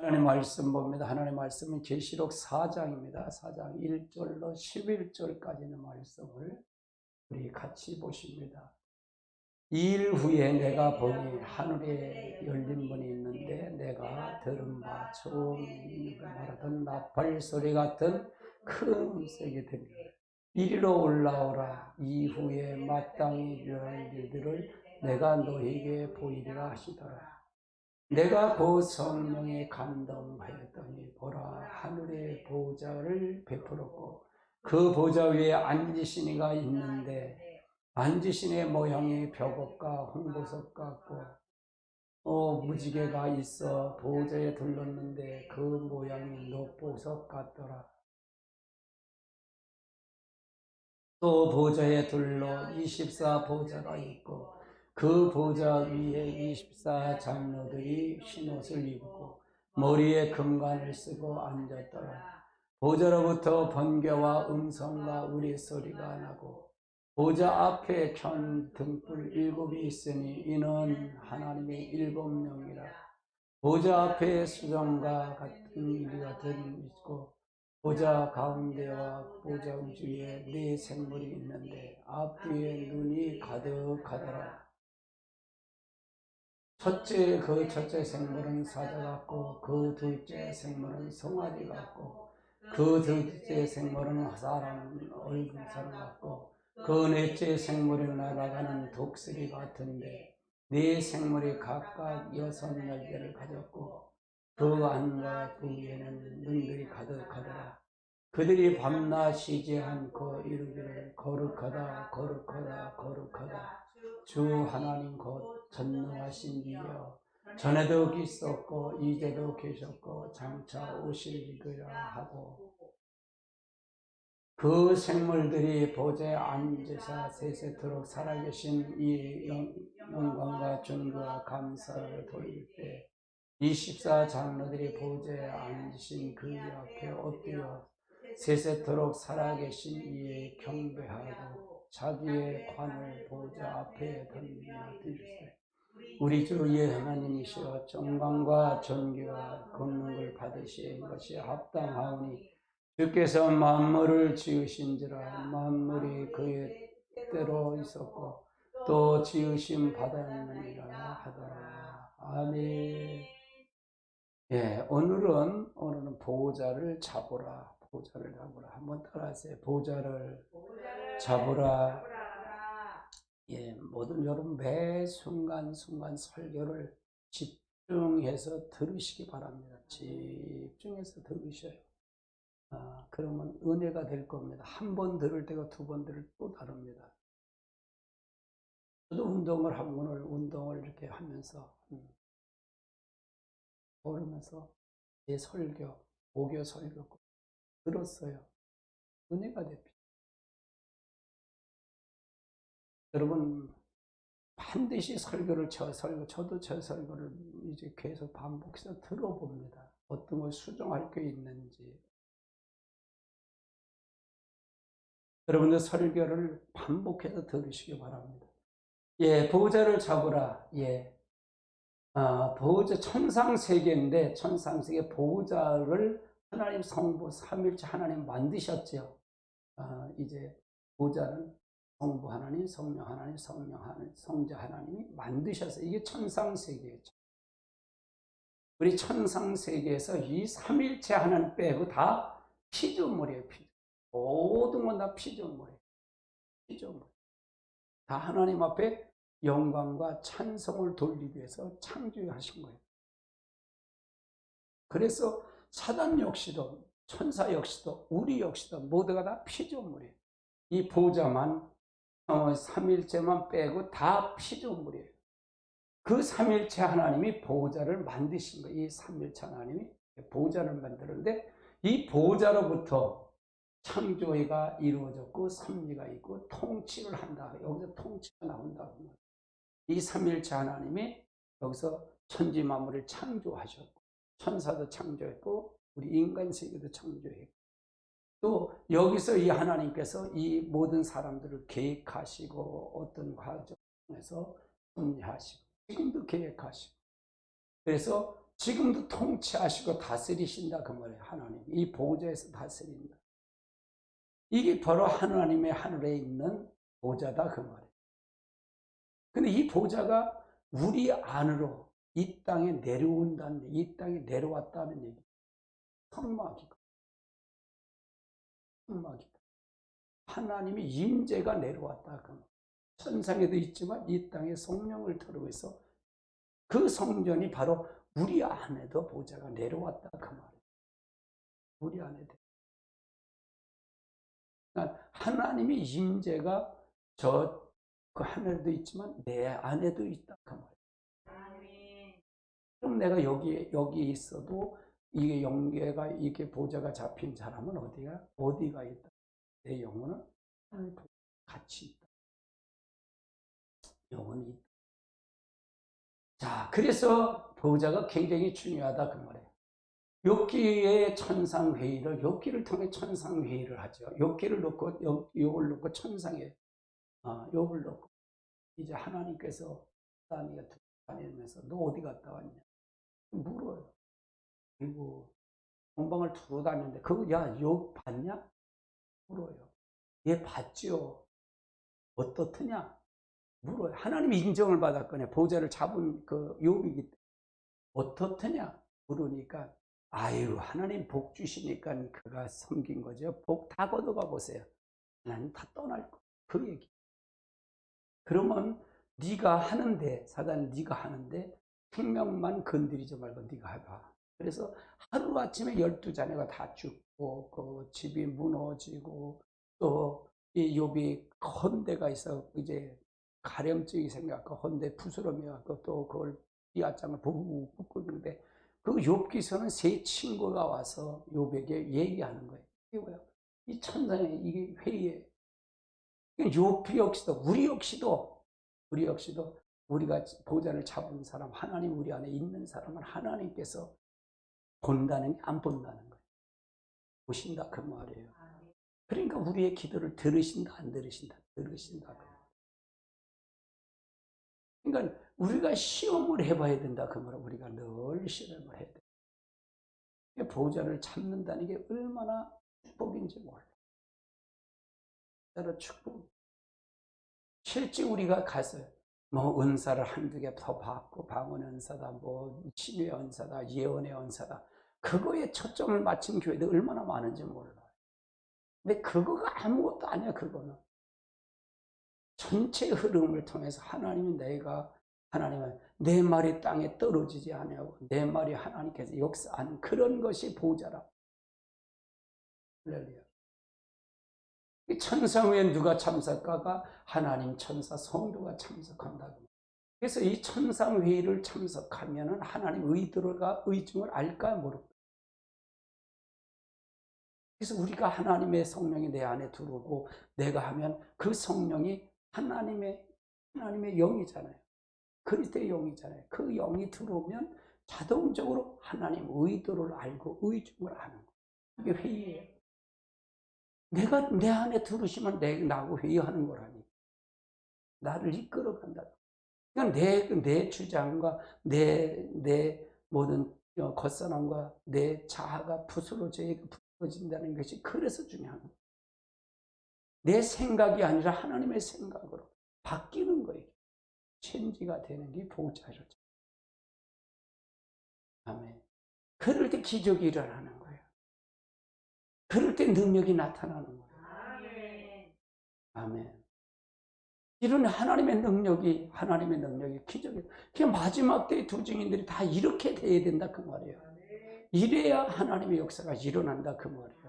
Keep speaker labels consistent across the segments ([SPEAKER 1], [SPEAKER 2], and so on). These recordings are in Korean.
[SPEAKER 1] 하나님 말씀 봅니다. 하나님 말씀은 계시록 4장입니다. 4장 1절로 11절까지 있는 말씀을 우리 같이 보십니다. 2일 후에 내가 보니 하늘에 열린 문이 있는데 내가 들은 바 처음 말하던 나팔 소리 같은 큰 음색이 들리라. 이리로 올라오라. 이후에 마땅히 일어날 일들을 내가 너에게 보이리라 하시더라. 내가 그 성령에 감동하였더니 보라, 하늘의 보좌를 베풀었고 그 보좌 위에 앉으신 이가 있는데 앉으신 이의 모양이 벽옥과 홍보석 같고 무지개가 있어 보좌에 둘렀는데 그 모양이 녹보석 같더라. 또 보좌에 둘러 24 보좌가 있고 그 보좌 위에 24 장로들이 흰옷을 입고 머리에 금관을 쓰고 앉았더라. 보좌로부터 번개와 음성과 우레소리가 나고 보좌 앞에 켠 등불 7이 있으니 이는 하나님의 7영이라. 보좌 앞에 수정과 같은 일이 같은 있고 보좌 가운데와 보좌 우주에 네 생물이 있는데 앞뒤에 눈이 가득하더라. 그 첫째 생물은 사자 같고 그 둘째 생물은 송아지 같고 그 둘째 생물은 사람 같고 그 넷째 생물은 날아가는 독수리 같은데 네 생물이 각각 6날개를 가졌고 그 안과 그 위에는 눈들이 가득하더라. 그들이 밤낮 쉬지 않고 이르기를 거룩하다 거룩하다 거룩하다 주 하나님 곧 전능하신 이여 전에도 있었고 이제도 계셨고 장차 오실리라 하고 그 생물들이 보좌에 앉으사 세세토록 살아계신 이 영광과 존귀와 감사를 돌릴 때 24 장로들이 보좌에 앉으신 그 앞에 엎드려 세세토록 살아계신 이에 경배하고 자기의 관을 보좌 앞에 던지며 드리되 우리 주 예 하나님이시여 영광과 존귀와 권능을 받으시는 것이 합당하오니 주께서 만물을 지으신지라 만물이 그의 때로 있었고 또 지으심 받았느니라 하더라. 아멘. 예, 오늘은 보좌를 잡으라. 보좌를 잡으라. 한번 따라하세요. 보좌를 잡으라. 예, 모든 여러분 매 순간순간 설교를 집중해서 들으시기 바랍니다. 집중해서 들으셔요. 그러면 은혜가 될 겁니다. 한 번 들을 때가 두 번 들을 또 다릅니다. 저도 오늘 운동을 이렇게 하면서 걸으면서 제 설교, 목요 설교 들었어요. 은혜가 됩니다. 여러분 반드시 저도 제 설교를 이제 계속 반복해서 들어봅니다. 어떤 걸 수정할 게 있는지. 여러분들 설교를 반복해서 들으시기 바랍니다. 예, 보좌를 잡으라. 예. 보좌 천상세계인데 천상세계 보좌를 하나님 성부 삼일체 하나님 만드셨죠. 이제 보좌는 성부 하나님, 성령 하나님, 성자 하나님이 만드셔서 이게 천상세계예요. 우리 천상세계에서 이 삼일체 하나님 빼고 다 피조물이에요. 모든 건 다 피조물이에요. 피조물. 다 하나님 앞에 영광과 찬송을 돌리기 위해서 창조하신 거예요. 그래서 사단 역시도 천사 역시도 우리 역시도 모두가 다 피조물이에요. 이 보좌만 삼일체만 빼고 다 피조물이에요. 그 삼일체 하나님이 보좌를 만드신 거예요. 이 삼일체 하나님이 보좌를 만드는데 이 보좌로부터 창조가 이루어졌고 섭리가 있고 통치를 한다. 여기서 통치가 나온다고 합니다. 이 삼일체 하나님이 여기서 천지 만물을 창조하셨고 천사도 창조했고 우리 인간 세계도 창조했고 또 여기서 이 하나님께서 이 모든 사람들을 계획하시고 어떤 과정에서 섭리하시고 지금도 계획하시고 그래서 지금도 통치하시고 다스리신다 그 말이에요. 하나님 이 보좌에서 다스린다. 이게 바로 하나님의 하늘에 있는 보좌다 그 말이에요. 근데 이 보좌가 우리 안으로 이 땅에 내려온다는, 이 땅에 내려왔다는 얘기. 천막이다. 천막이다. 하나님의 임재가 내려왔다 그 말이에요. 천상에도 있지만 이 땅에 성령을 들어서 그 성전이 바로 우리 안에도 보좌가 내려왔다 그 말이에요. 우리 안에도. 그러니까 하나님의 임재가 저 그 하늘에도 있지만 내 안에도 있다 그 말이에요. 그럼 내가 여기 있어도 이게 영계가 이게 보좌가 잡힌 사람은 어디가 있다? 내 영혼은 같이 있다. 영혼이 있다. 자, 그래서 보좌가 굉장히 중요하다 그 말이에요. 욥기의 천상회의를, 욥기를 통해 천상회의를 하죠. 욥기를 놓고, 욥을 놓고 천상에, 욥을 놓고, 이제 하나님께서 다니가 다니면서 너 어디 갔다 왔냐? 물어요. 그리고 공방을 두고 다니는데, 야, 욥 봤냐? 물어요. 얘 봤지요. 어떻더냐? 물어요. 하나님이 인정을 받았거든요. 보좌를 잡은 그 욥이기 때문에. 어떻더냐? 물으니까, 아유, 하나님 복 주시니까 그가 섬긴 거죠. 복 다 걷어가 보세요. 하나님 다 떠날 거. 그 얘기. 그러면 네가 하는데, 사단 네가 하는데 생명만 건드리지 말고 네가 해봐. 그래서 하루아침에 12자녀가 다 죽고 그 집이 무너지고 또 이 욥이 헌대가 있어 이제 가렴증이 생겨서 헌대 부스럼이 왔고 또 그걸 삐아장을 부부 붓고 있는데 그 욥기서는 세 친구가 와서 욥에게 얘기하는 거예요. 이게 뭐야? 이 천상에 이게 회의에 욥 역시도 우리 역시도 우리가 보좌를 잡은 사람 하나님 우리 안에 있는 사람은 하나님께서 본다는 게 안 본다는 거예요. 보신다 그 말이에요. 그러니까 우리의 기도를 들으신다 안 들으신다? 들으신다. 그러니까 우리가 시험을 해봐야 된다 그 말은 우리가 늘 시험을 해야 돼. 보좌를 잡는다는 게 얼마나 축복인지 몰라. 따로 축복. 실제 우리가 가서 뭐 은사를 한두 개 더 받고 방언 은사다 뭐 치유의 은사다 예언의 은사다 그거에 초점을 맞춘 교회도 얼마나 많은지 몰라요. 근데 그거가 아무것도 아니야. 그거는 전체 흐름을 통해서 하나님은 하나님은 내 말이 땅에 떨어지지 않냐고 내 말이 하나님께서 역사하는 그런 것이 보좌라. 할렐루야. 천상에 누가 참석하가 하나님 천사 성도가 참석한다고. 그래서 이 천상회의를 참석하면 하나님 의중을 알까 모를까. 그래서 우리가 하나님의 성령이 내 안에 들어오고 내가 하면 그 성령이 하나님의 영이잖아요. 그리스도의 영이잖아요. 그 영이 들어오면 자동적으로 하나님 의도를 알고 의중을 아는 거예요. 이게 회의예요. 내가 내 안에 들으시면 나하고 회의하는 거라니. 나를 이끌어간다. 그러니까 내 주장과 내 모든 겉사람과 내 자아가 부서진다는 것이 그래서 중요한 거예요. 내 생각이 아니라 하나님의 생각으로 바뀌는 거예요. 체인지가 되는 게 보좌죠. 아멘. 그럴 때 기적이 일어나는 거예요. 그럴 때 능력이 나타나는 거예요. 아멘. 이런 하나님의 능력이 기적이. 그 마지막 때의 두 증인들이 다 이렇게 돼야 된다 그 말이에요. 이래야 하나님의 역사가 일어난다 그 말이에요.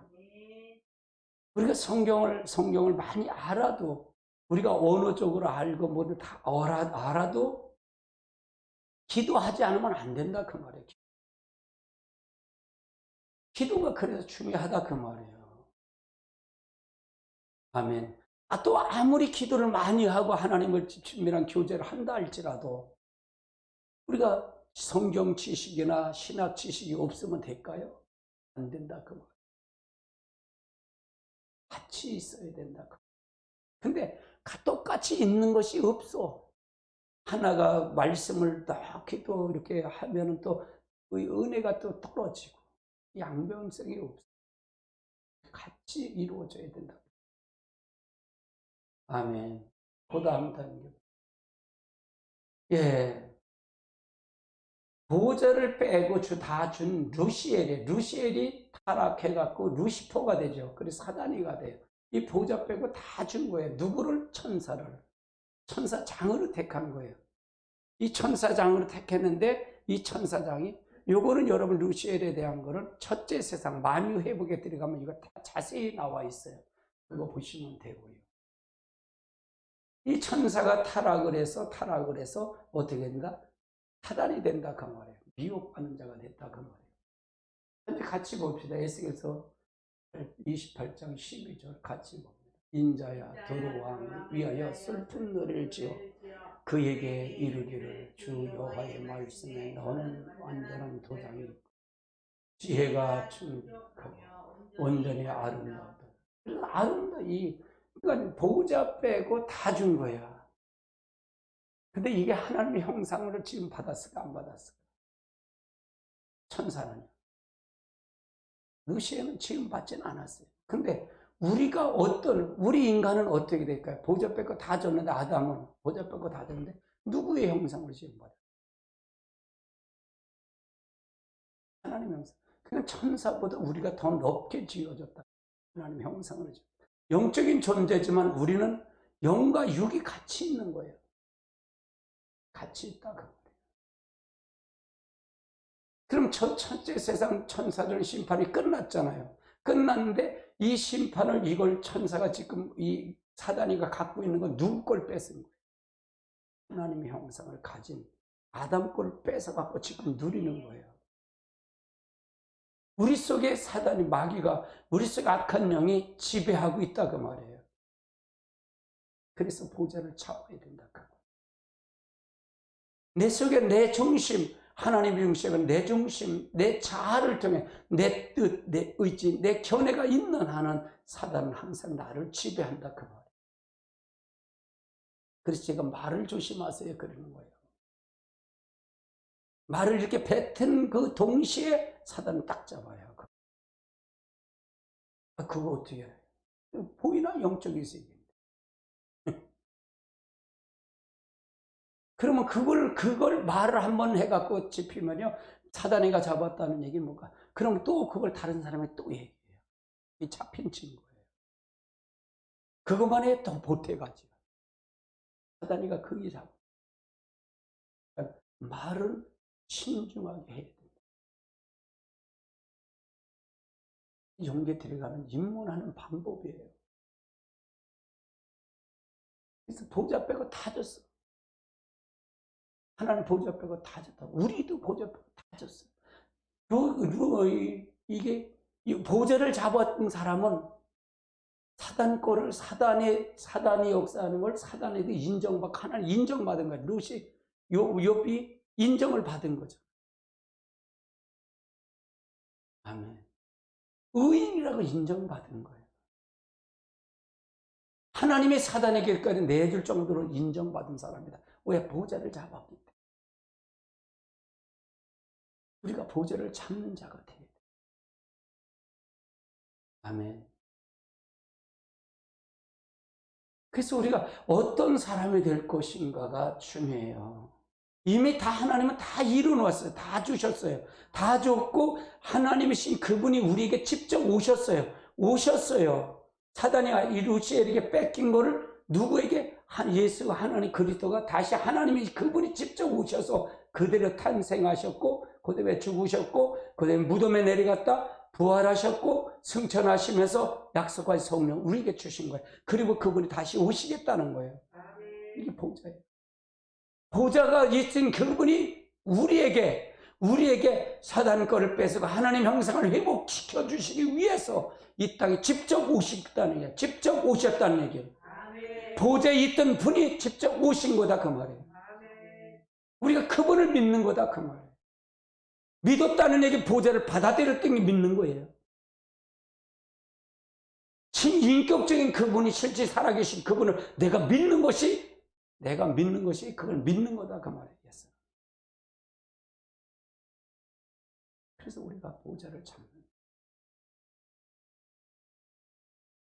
[SPEAKER 1] 우리가 성경을 많이 알아도 우리가 언어적으로 알고 뭐를 다 알아도 기도하지 않으면 안 된다 그 말이에요. 기도가 그래서 중요하다 그 말이에요. 아멘. 또 아무리 기도를 많이 하고 하나님을 친밀한 교제를 한다 할지라도 우리가 성경 지식이나 신학 지식이 없으면 될까요? 안 된다 그 말. 같이 있어야 된다. 근데 똑같이 있는 것이 없어. 하나가 말씀을 딱 또 이렇게 하면은 또 은혜가 또 떨어지고 양변성이 없어. 같이 이루어져야 된다. 아멘. 그 다음 단계. 예. 보호자를 빼고 다 준 루시엘이 타락해갖고 루시퍼가 되죠. 그래서 사단이가 돼요. 이 보호자 빼고 다 준 거예요. 누구를? 천사를. 천사장으로 택한 거예요. 이 천사장으로 택했는데 이 천사장이 요거는 여러분 루시엘에 대한 거는 첫째 세상 만유 회복에 들어가면 이거 다 자세히 나와 있어요. 그거 보시면 되고요. 이 천사가 타락을 해서 어떻게 된다? 타단이 된다 그 말이에요. 미혹받는 자가 됐다 그 말이에요. 현재 같이 봅시다. 에스겔서 28장 12절 같이 봅니다. 인자야 두루왕 위하여 슬픈 노래를 지어 그에게 이르기를 주 여호와의 말씀에 너는 완전한 도장이 지혜가 충족하고 온전히 아름다우다. 그러니까 보호자 빼고 다 준 거야. 근데 이게 하나님의 형상으로 지금 받았을까 안 받았을까? 천사는요. 루시에는 지금 받지는 않았어요. 근데 우리 인간은 어떻게 될까요? 보호자 빼고 다 줬는데, 아담은 보호자 빼고 다 줬는데 누구의 형상으로 지금 받아요? 하나님의 형상. 그냥 천사보다 우리가 더 높게 지어졌다. 하나님의 형상으로 지어. 영적인 존재지만 우리는 영과 육이 같이 있는 거예요. 같이 있다 그 말이에요. 그럼 첫째 세상 천사들 심판이 끝났잖아요. 끝났는데 이 심판을 이걸 천사가 지금 이 사단이가 갖고 있는 건 누구 걸 뺏은 거예요? 하나님의 형상을 가진 아담 걸 뺏어갖고 지금 누리는 거예요. 우리 속에 사단이 마귀가 우리 속에 악한 영이 지배하고 있다 그 말이에요. 그래서 보좌를 잡아야 된다 그 말이에요. 내 속에 내 중심, 하나님의 중심은 내 중심, 내 자아를 통해 내 뜻, 내 의지, 내 견해가 있는 한은 사단은 항상 나를 지배한다 그 말이에요. 그래서 제가 말을 조심하세요 그러는 거예요. 말을 이렇게 뱉은 그 동시에 사단은 딱 잡아요. 그거 어떻게 해요? 보이나? 영적인 세계인데. 그러면 그걸 말을 한번 해갖고 짚히면요, 사단이가 잡았다는 얘기 뭔가. 그럼 또 그걸 다른 사람이 또 얘기해요. 이 잡힌 친구예요. 그것만 해 또 보태가지고. 사단이가 거기 잡아. 그러니까 말은 신중하게 해야 된다. 용기에 들어가는 입문하는 방법이에요. 그래서 보좌 빼고 다 줬어. 하나님 보좌 빼고 다 줬다. 우리도 보좌 빼고 다 줬어. 이게 보좌를 잡았던 사람은 사단 거를 사단이 역사하는 걸 사단에도 인정받고 하나님 인정받은 거야. 욥이 인정을 받은 거죠. 아멘. 의인이라고 인정받은 거예요. 하나님의 사단에게까지 내줄 정도로 인정받은 사람이다. 왜? 보좌를 잡았기 때문에. 우리가 보좌를 잡는 자가 돼야 돼. 아멘. 그래서 우리가 어떤 사람이 될 것인가가 중요해요. 이미 다 하나님은 다 이루어놨어요. 다 주셨어요. 다 줬고 하나님이신 그분이 우리에게 직접 오셨어요. 사단이 이 루시엘에게 뺏긴 거를 누구에게? 예수 하나님 그리스도가 다시 하나님이 그분이 직접 오셔서 그대로 탄생하셨고 그다음에 죽으셨고 그다음에 무덤에 내려갔다 부활하셨고 승천하시면서 약속하신 성령 우리에게 주신 거예요. 그리고 그분이 다시 오시겠다는 거예요. 이게 보좌예요. 보좌가 있은 그분이 우리에게 사단 거를 뺏어가 하나님 형상을 회복시켜 주시기 위해서 이 땅에 직접 오셨다는 얘기예요. 직접 오셨다는 얘기예요. 보좌에 있던 분이 직접 오신 거다 그 말이에요. 우리가 그분을 믿는 거다 그 말이에요. 믿었다는 얘기 보좌를 받아들였던 게 믿는 거예요. 인격적인 그분이 실제 살아계신 그분을 내가 믿는 것이 그걸 믿는 거다 그 말이에요. 그래서 우리가 보좌를 찾는.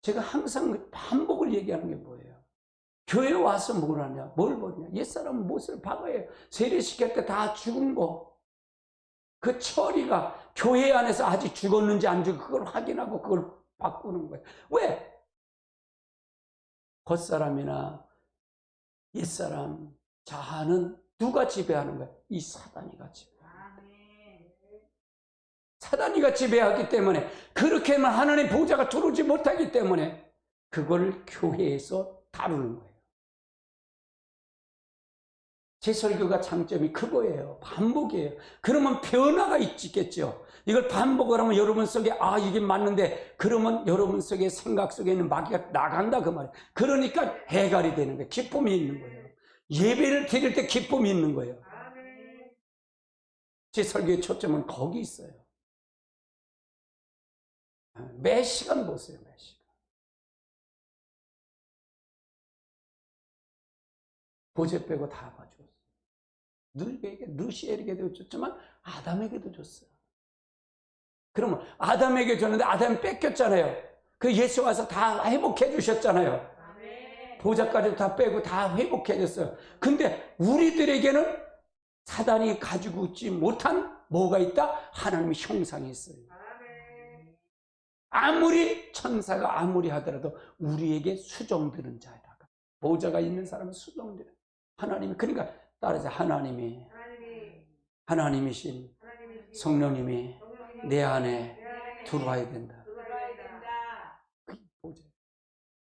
[SPEAKER 1] 제가 항상 반복을 얘기하는 게 뭐예요? 교회 와서 뭘 하냐? 뭘 보냐? 옛사람은 못을 박아요. 세례시킬 때 다 죽은 거. 그 처리가 교회 안에서 아직 죽었는지 안 죽었는지 그걸 확인하고 그걸 바꾸는 거예요. 왜? 겉사람이나 옛사람, 자아는 누가 지배하는 거예요? 이 사단이가 지배하는 거예요. 사단이가 지배하기 때문에 그렇게만 하나님 보좌가 들어오지 못하기 때문에 그걸 교회에서 다루는 거예요. 제 설교가 장점이 그거예요. 반복이에요. 그러면 변화가 있겠죠. 이걸 반복을 하면 여러분 속에 이게 맞는데 그러면 여러분 속에 생각 속에 있는 마귀가 나간다 그 말이에요. 그러니까 해갈이 되는 거예요. 기쁨이 있는 거예요. 예배를 드릴 때 기쁨이 있는 거예요. 제 설교의 초점은 거기 있어요. 매 시간 보세요. 매 시간. 보제 빼고 다 봐줬어요. 누시엘에게도 줬지만 아담에게도 줬어요. 그러면 아담에게 줬는데 아담이 뺏겼잖아요. 그 예수 와서 다 회복해 주셨잖아요. 보좌까지 다 빼고 다 회복해 줬어요. 근데 우리들에게는 사단이 가지고 있지 못한 뭐가 있다? 하나님의 형상이 있어요. 아무리 천사가 아무리 하더라도 우리에게 수정되는 자에다가 보좌가 있는 사람은 수정되는 하나님이 그러니까 따라서 하나님이신 성령님이 내 안에 들어와야 된다. 그게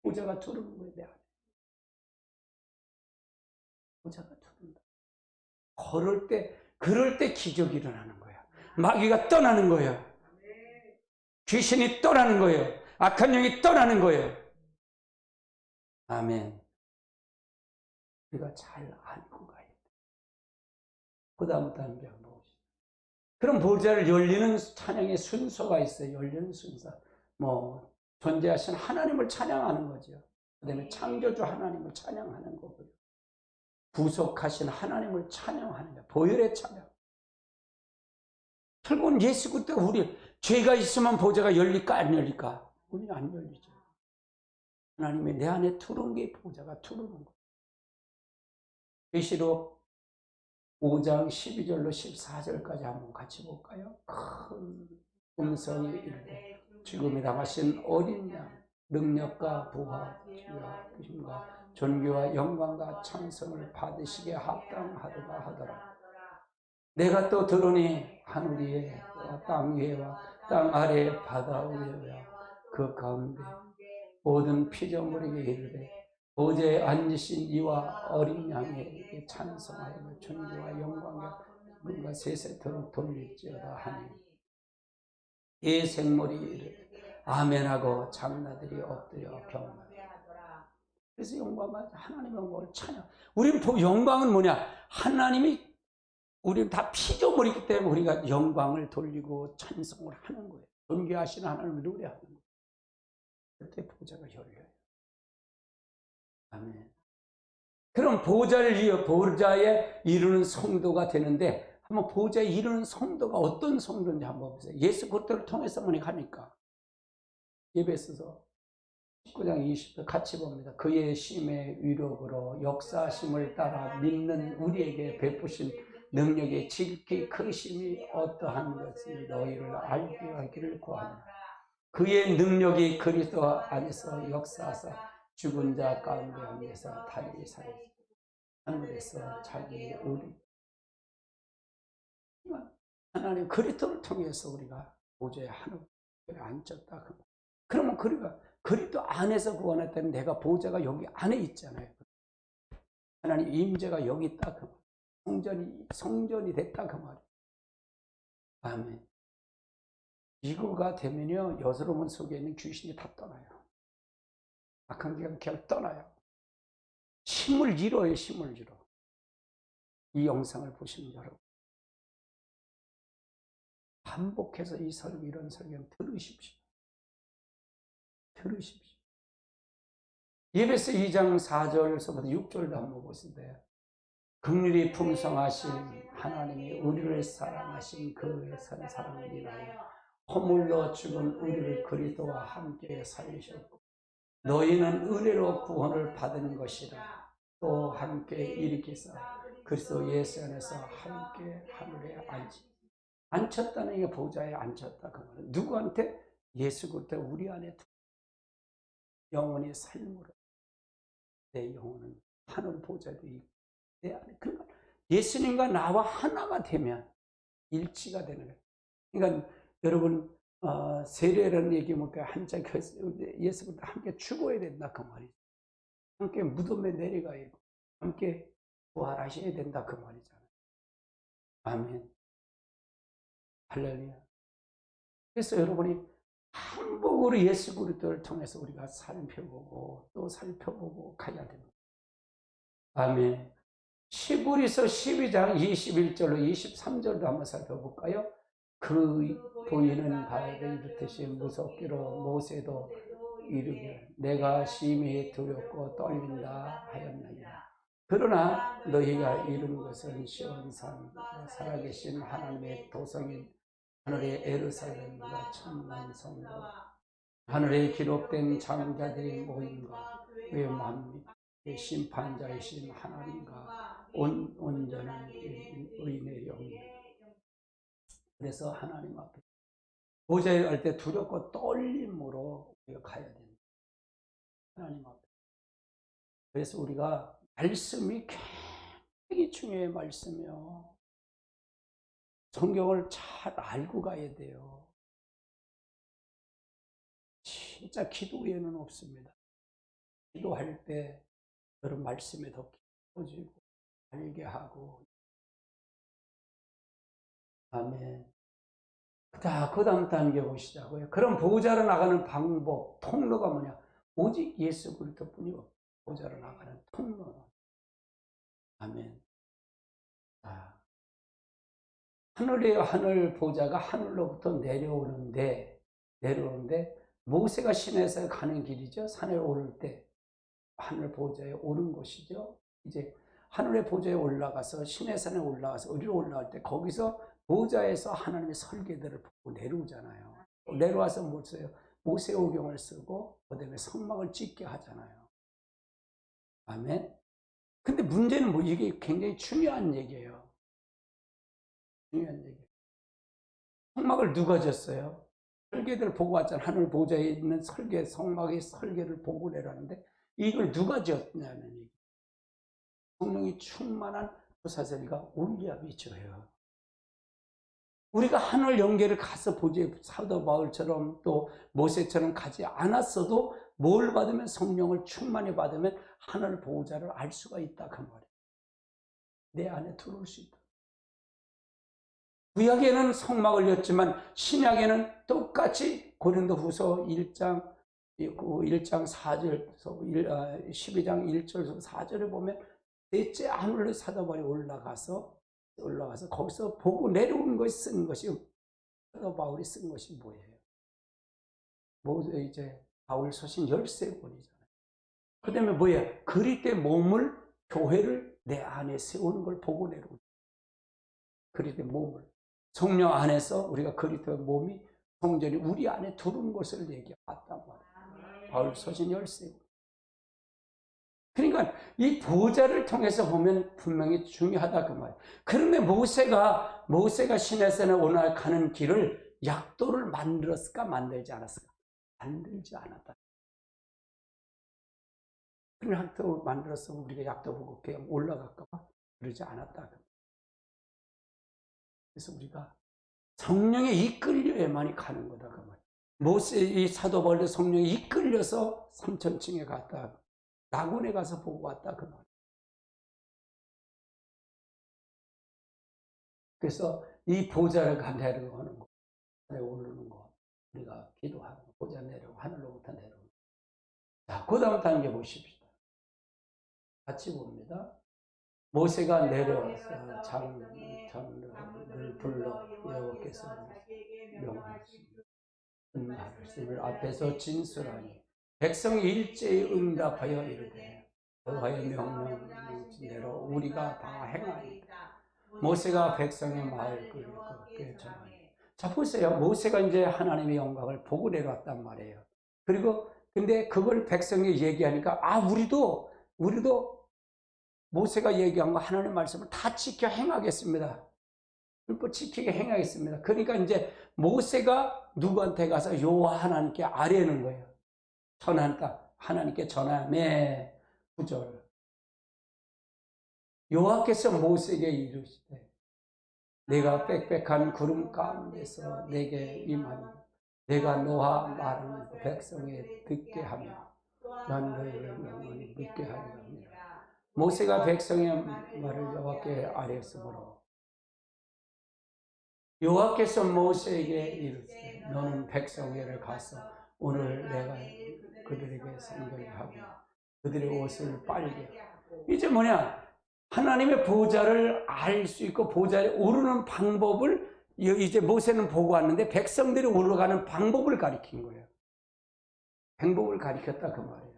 [SPEAKER 1] 보좌가 들어오는 거예요. 내 안에 보좌가 들어온다. 그럴 때 기적이 일어나는 거야. 마귀가 떠나는 거예요. 귀신이 떠나는 거예요. 악한 영이 떠나는 거예요. 아멘. 우리가 잘 알고 가야 돼. 그 다음부터 한번 보시죠. 그럼 보좌를 열리는 찬양의 순서가 있어요. 열리는 순서. 존재하신 하나님을 찬양하는 거죠. 그 다음에 창조주 하나님을 찬양하는 거고요. 구속하신 하나님을 찬양하는 거예요. 보혈의 찬양. 결국은 예수 그리스도가 우리 죄가 있으면 보좌가 열릴까 안 열릴까? 우리는 안 열리죠. 하나님이 내 안에 들어온 게 보좌가 들어오는 거예요. 계시록 5장 12절로 14절까지 한번 같이 볼까요? 큰 음성이 이르되 지금이 당하신 어린 양 능력과 부와 힘과 존귀와 영광과 찬성을 받으시게 합당하도다 하더라. 내가 또 들으니 하늘 위에와 땅 위에와 땅 아래 바다 위에와 그 가운데 모든 피조물에게 이르되 보좌에 앉으신 이와 어린 양에게 찬송하여 존귀와 영광과 뭔가 세세토록 돌릴지어다 하니 이 생물이 이르되 아멘하고 장나들이 엎드려 경배하더라. 그래서 영광과 하나님의 영광을 찬양. 우리는 영광은 뭐냐? 하나님이 우리는 다 피조물이기 때문에 우리가 영광을 돌리고 찬송을 하는 거예요. 존귀하신 하나님을 노래하는 거예요. 그때 보좌가 열려요. 아멘. 그럼 보좌에 이르는 성도가 되는데 한번 보좌에 이르는 성도가 어떤 성도인지 한번 보세요. 예수 그리스도를 통해서 하니까 예배에서 19장 20절 같이 봅니다. 그의 심의 위력으로 역사심을 따라 믿는 우리에게 베푸신 능력의 지극히 크심이 어떠한 것을 너희를 알게 하기를 구하노라. 그의 능력이 그리스도 안에서 역사하사 죽은 자 가운데 안에서 다시 살리시고 하늘에서 자기의 우리 하나님 그리스도를 통해서 우리가 보좌에 하늘에 앉았다. 그러면 그리스도 안에서 구원했다면 내가 보좌가 여기 안에 있잖아요. 하나님 임재가 여기 있다. 성전이 됐다 그 말이에요. 아멘. 이거가 되면요 여스러운 속에 있는 귀신이 다 떠나요. 악한 기가 그냥 떠나요. 힘을 잃어요. 힘을 잃어. 이 영상을 보시는 여러분 반복해서 이 설교 이런 설교는 들으십시오. 예배서 2장 4절서부터 6절도 한번 보시는데 긍휼이 풍성하신 하나님이 우리를 사랑하신 그 사랑을 인하여 허물로 죽은 우리를 그리스도와 함께 살리셨고 너희는 은혜로 구원을 받은 것이라. 또 함께 일으키사 그리스도 예수 안에서 함께 하늘에 앉혔다는 게 보좌에 앉혔다 그 말은 누구한테? 예수 그리스도 우리 안에 영원히 삶으로 내 영혼은 하늘 보좌도 있고 내 안에 그러니까 예수님과 나와 하나가 되면 일치가 되는 거예요. 그러니까 여러분 세례라는 얘기 보니까 한자 예수님과 함께 죽어야 된다 그 말이죠. 함께 무덤에 내려가야 되고 함께 부활하셔야 된다 그 말이잖아요. 아멘. 할렐루야. 그래서 여러분이 반복으로 예수 그리스도를 통해서 우리가 살펴보고 또 살펴보고 가야 됩니다. 아멘. 히브리서 12장 21절로 23절도 한번 살펴볼까요? 그 보이는 바를 이르듯이 무섭기로 모세도 이르기를 내가 심히 두렵고 떨린다 하였느니라. 그러나 너희가 이룬 것은 시온산 살아계신 하나님의 도성인 하늘의 예루살렘과 천만 성도 하늘에 기록된 장자들의 모임과 그의 만민 심판자이신 하나님과 온전한 의인의 영입니다. 그래서 하나님 앞에 보좌에 갈 때 두렵고 떨림으로 우리가 가야 됩니다. 하나님 앞에. 그래서 우리가 말씀이 굉장히 중요해. 말씀이요. 성경을 잘 알고 가야 돼요. 진짜 기도 외에는 없습니다. 기도할 때 여러분 말씀에 더 깊어지고 알게 하고. 아멘. 자, 그 다음 단계 보시자고요. 그럼 보좌로 나가는 방법, 통로가 뭐냐? 오직 예수 그리스도뿐이요. 보좌로 나가는 통로는. 아멘. 자, 하늘 보좌가 하늘로부터 내려오는데 모세가 시내에서 가는 길이죠. 산에 오를 때 하늘 보좌에 오는 곳이죠. 이제 하늘의 보좌에 올라가서 시내산에 올라가서 어디로 올라갈 때 거기서 보좌에서 하나님의 설계들을 보고 내려오잖아요. 내려와서 뭐 써요? 모세오경을 쓰고 그다음에 성막을 짓게 하잖아요. 아멘. 근데 문제는 뭐 이게 굉장히 중요한 얘기예요. 중요한 얘기. 성막을 누가 졌어요? 설계들을 보고 왔잖아요. 하늘 보좌에 있는 설계, 성막의 설계를 보고 내라는데 이걸 누가 지었냐는 얘기. 성령이 충만한 부사절이가 올리압이 져요. 우리가 하늘 영계를 가서 보지 사도 바울처럼 또 모세처럼 가지 않았어도 뭘 받으면 성령을 충만히 받으면 하늘 보호자를 알 수가 있다 그 말이에요. 내 안에 들어올 수 있다. 구약에는 성막을 였지만 신약에는 똑같이 고린도후서 1장 4절 12장 1절 4절에 보면 넷째 하늘로 사도 바울이 올라가서 거기서 보고 내려온 것이 쓴 것이 사도 바울이 쓴 것이 뭐예요? 이제 바울 서신 13권이잖아요. 그 다음에 뭐예요? 그리스도의 몸을 교회를 내 안에 세우는 걸 보고 내려오죠. 그리스도의 몸을 성령 안에서 우리가 그리스도의 몸이 성전이 우리 안에 들어온 것을 얘기했단 말이에요. 바울 서신 13권. 그러니까 이 보좌를 통해서 보면 분명히 중요하다 그 말이에요. 그런데 모세가 시내산에 오늘 가는 길을 약도를 만들었을까 만들지 않았을까? 만들지 않았다. 그런 약도를 만들었으면 우리가 약도 보고 그냥 올라갈까 봐 그러지 않았다. 그래서 우리가 성령에 이끌려야만이 가는 거다 그 말이에요. 이 사도 바울도 성령에 이끌려서 3천층에 갔다. 낙원에 가서 보고 왔다 그 말이에요. 그래서 이 보좌를 내려오는 거, 오르는 거, 우리가 기도하는 거, 보좌 내려오고 하늘로부터 내려오는 거. 자, 그 다음 단계 보십시다. 같이 봅니다. 모세가 내려와서 장로를 불러 여호와께서 명하시기를 앞에서 진술하니 백성이 일제히 응답하여 이르되 여호와의 명령대로 우리가 다 행하리이다. 모세가 백성의 말을 그렇게 전하니. 자, 보세요. 모세가 이제 하나님의 영광을 보고 내려왔단 말이에요. 그리고 근데 그걸 백성이 얘기하니까 우리도 모세가 얘기한 거 하나님의 말씀을 다 지켜 행하겠습니다. 율법 지키게 행하겠습니다. 그러니까 이제 모세가 누구한테 가서 여호와 하나님께 아뢰는 거예요. 전한다. 하나님께 전함에 9절. 여호와께서 모세에게 이르시되 내가 빽빽한 구름 가운데서 내게 임하니 내가 너와 말하는 백성에 듣게 하며 난 너희를 영원히 믿게 하리라. 모세가 백성의 말을 여호와께 아뢰었으므로 여호와께서 모세에게 이르시되 너는 백성에게 가서 오늘 내가 그들에게 선결케 하고 그들의 옷을 빨게 하고. 이제 뭐냐? 하나님의 보좌를 알 수 있고 보좌에 오르는 방법을 이제 모세는 보고 왔는데 백성들이 올라가는 방법을 가리킨 거예요. 방법을 가리켰다 그 말이에요.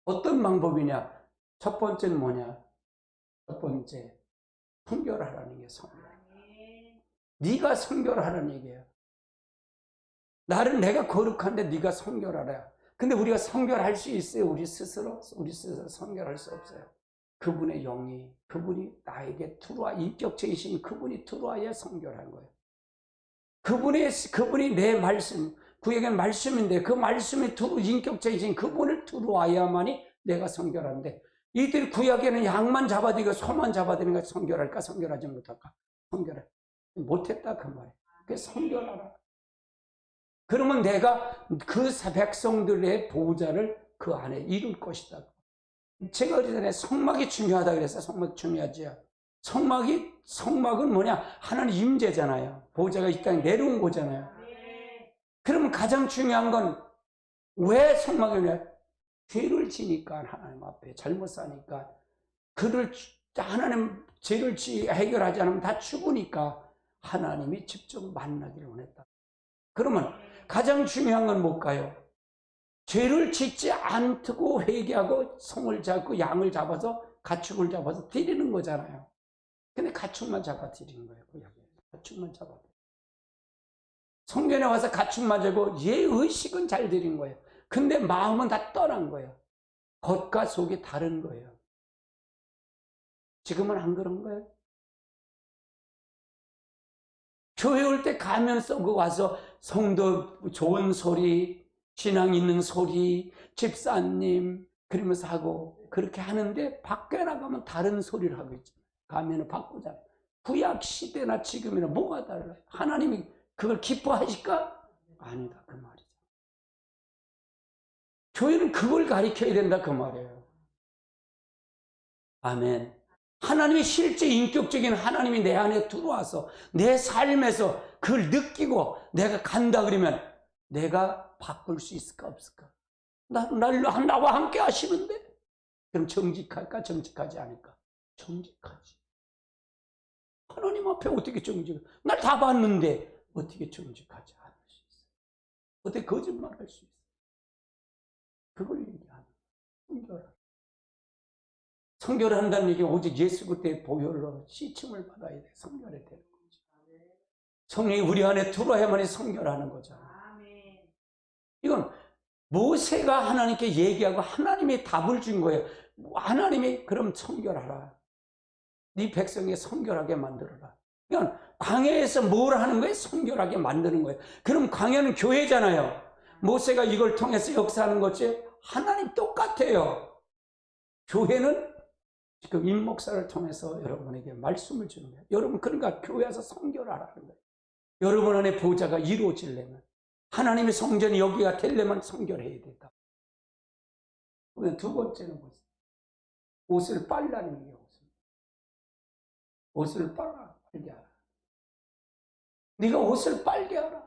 [SPEAKER 1] 어떤 방법이냐? 첫 번째는 뭐냐? 첫 번째, 성결하라는 게 성결. 네가 성결하라는 얘기예요. 내가 거룩한데 네가 성결하라. 근데 우리가 성결할 수 있어요? 우리 스스로 성결할 수 없어요. 그분의 영이, 그분이 나에게 들어와, 인격체이신 그분이 들어와야 성결한 거예요. 그분이 내 말씀, 그에게 말씀인데 그 말씀이 인격체이신 그분을 들어와야만이 내가 성결한데, 이들이 구약에는 양만 잡아들이고 소만 잡아들이니까 성결할까 성결하지 못할까? 성결해. 못했다 그 말이에요. 그래서 성결하라. 그러면 내가 그 백성들의 보호자를 그 안에 이룰 것이다. 제가 그전에 성막이 중요하다 그랬어요. 성막이 중요하지요. 성막은 뭐냐? 하나님 임재잖아요. 보호자가 이 땅에 내려온 거잖아요. 그러면 가장 중요한 건 왜 성막이냐? 죄를 지니까 하나님 앞에 잘못 사니까 하나님 죄를 해결하지 않으면 다 죽으니까 하나님이 직접 만나기를 원했다. 그러면 가장 중요한 건 뭘까요? 죄를 짓지 않고 회개하고 성을 잡고 양을 잡아서 가축을 잡아서 드리는 거잖아요. 근데 가축만 잡아 드리는 거예요. 가축만 잡아. 성전에 와서 가축만 잡고 예의식은 잘 드린 거예요. 근데 마음은 다 떠난 거예요. 겉과 속이 다른 거예요. 지금은 안 그런 거예요. 교회 올 때 가면 쓰고 와서 성도 좋은 소리, 신앙 있는 소리, 집사님 그러면서 하고 그렇게 하는데 밖에 나가면 다른 소리를 하고 있죠. 가면은 바꾸잖아요. 구약 시대나 지금이나 뭐가 달라요? 하나님이 그걸 기뻐하실까? 아니다 그 말이죠. 교회는 그걸 가르쳐야 된다 그 말이에요. 아멘. 하나님의 실제 인격적인 하나님이 내 안에 들어와서 내 삶에서 그걸 느끼고 내가 간다 그러면 내가 바꿀 수 있을까 없을까? 나와 함께 하시는데 그럼 정직할까 정직하지 않을까? 정직하지. 하나님 앞에 어떻게 정직해? 날 다 봤는데 어떻게 정직하지 않을 수 있어? 어떻게 거짓말할 수 있어? 그걸 얘기하는 거야. 성결을 한다는 얘기는 오직 예수 그리스도의 보혈로 씻음을 받아야 돼. 성결이 되는 거죠. 성령이 우리 안에 들어와야만이 성결하는 거잖아요. 이건 모세가 하나님께 얘기하고 하나님이 답을 준 거예요. 하나님이 그럼 성결하라. 네 백성이 성결하게 만들어라. 그러니까 광야에서 뭘 하는 거예요? 성결하게 만드는 거예요. 그럼 광야는 교회잖아요. 모세가 이걸 통해서 역사하는 거지 하나님 똑같아요. 교회는 지금 임목사를 통해서 여러분에게 말씀을 주는 거예요. 여러분 그러니까 교회에서 성결하라는 거예요. 여러분 안에 보좌가 이루어지려면 하나님의 성전이 여기가 되려면 성결해야 된다. 두 번째는 뭐죠? 옷을 빨라는 얘기예요. 옷을 빨게 하라. 네가 옷을 빨게 하라.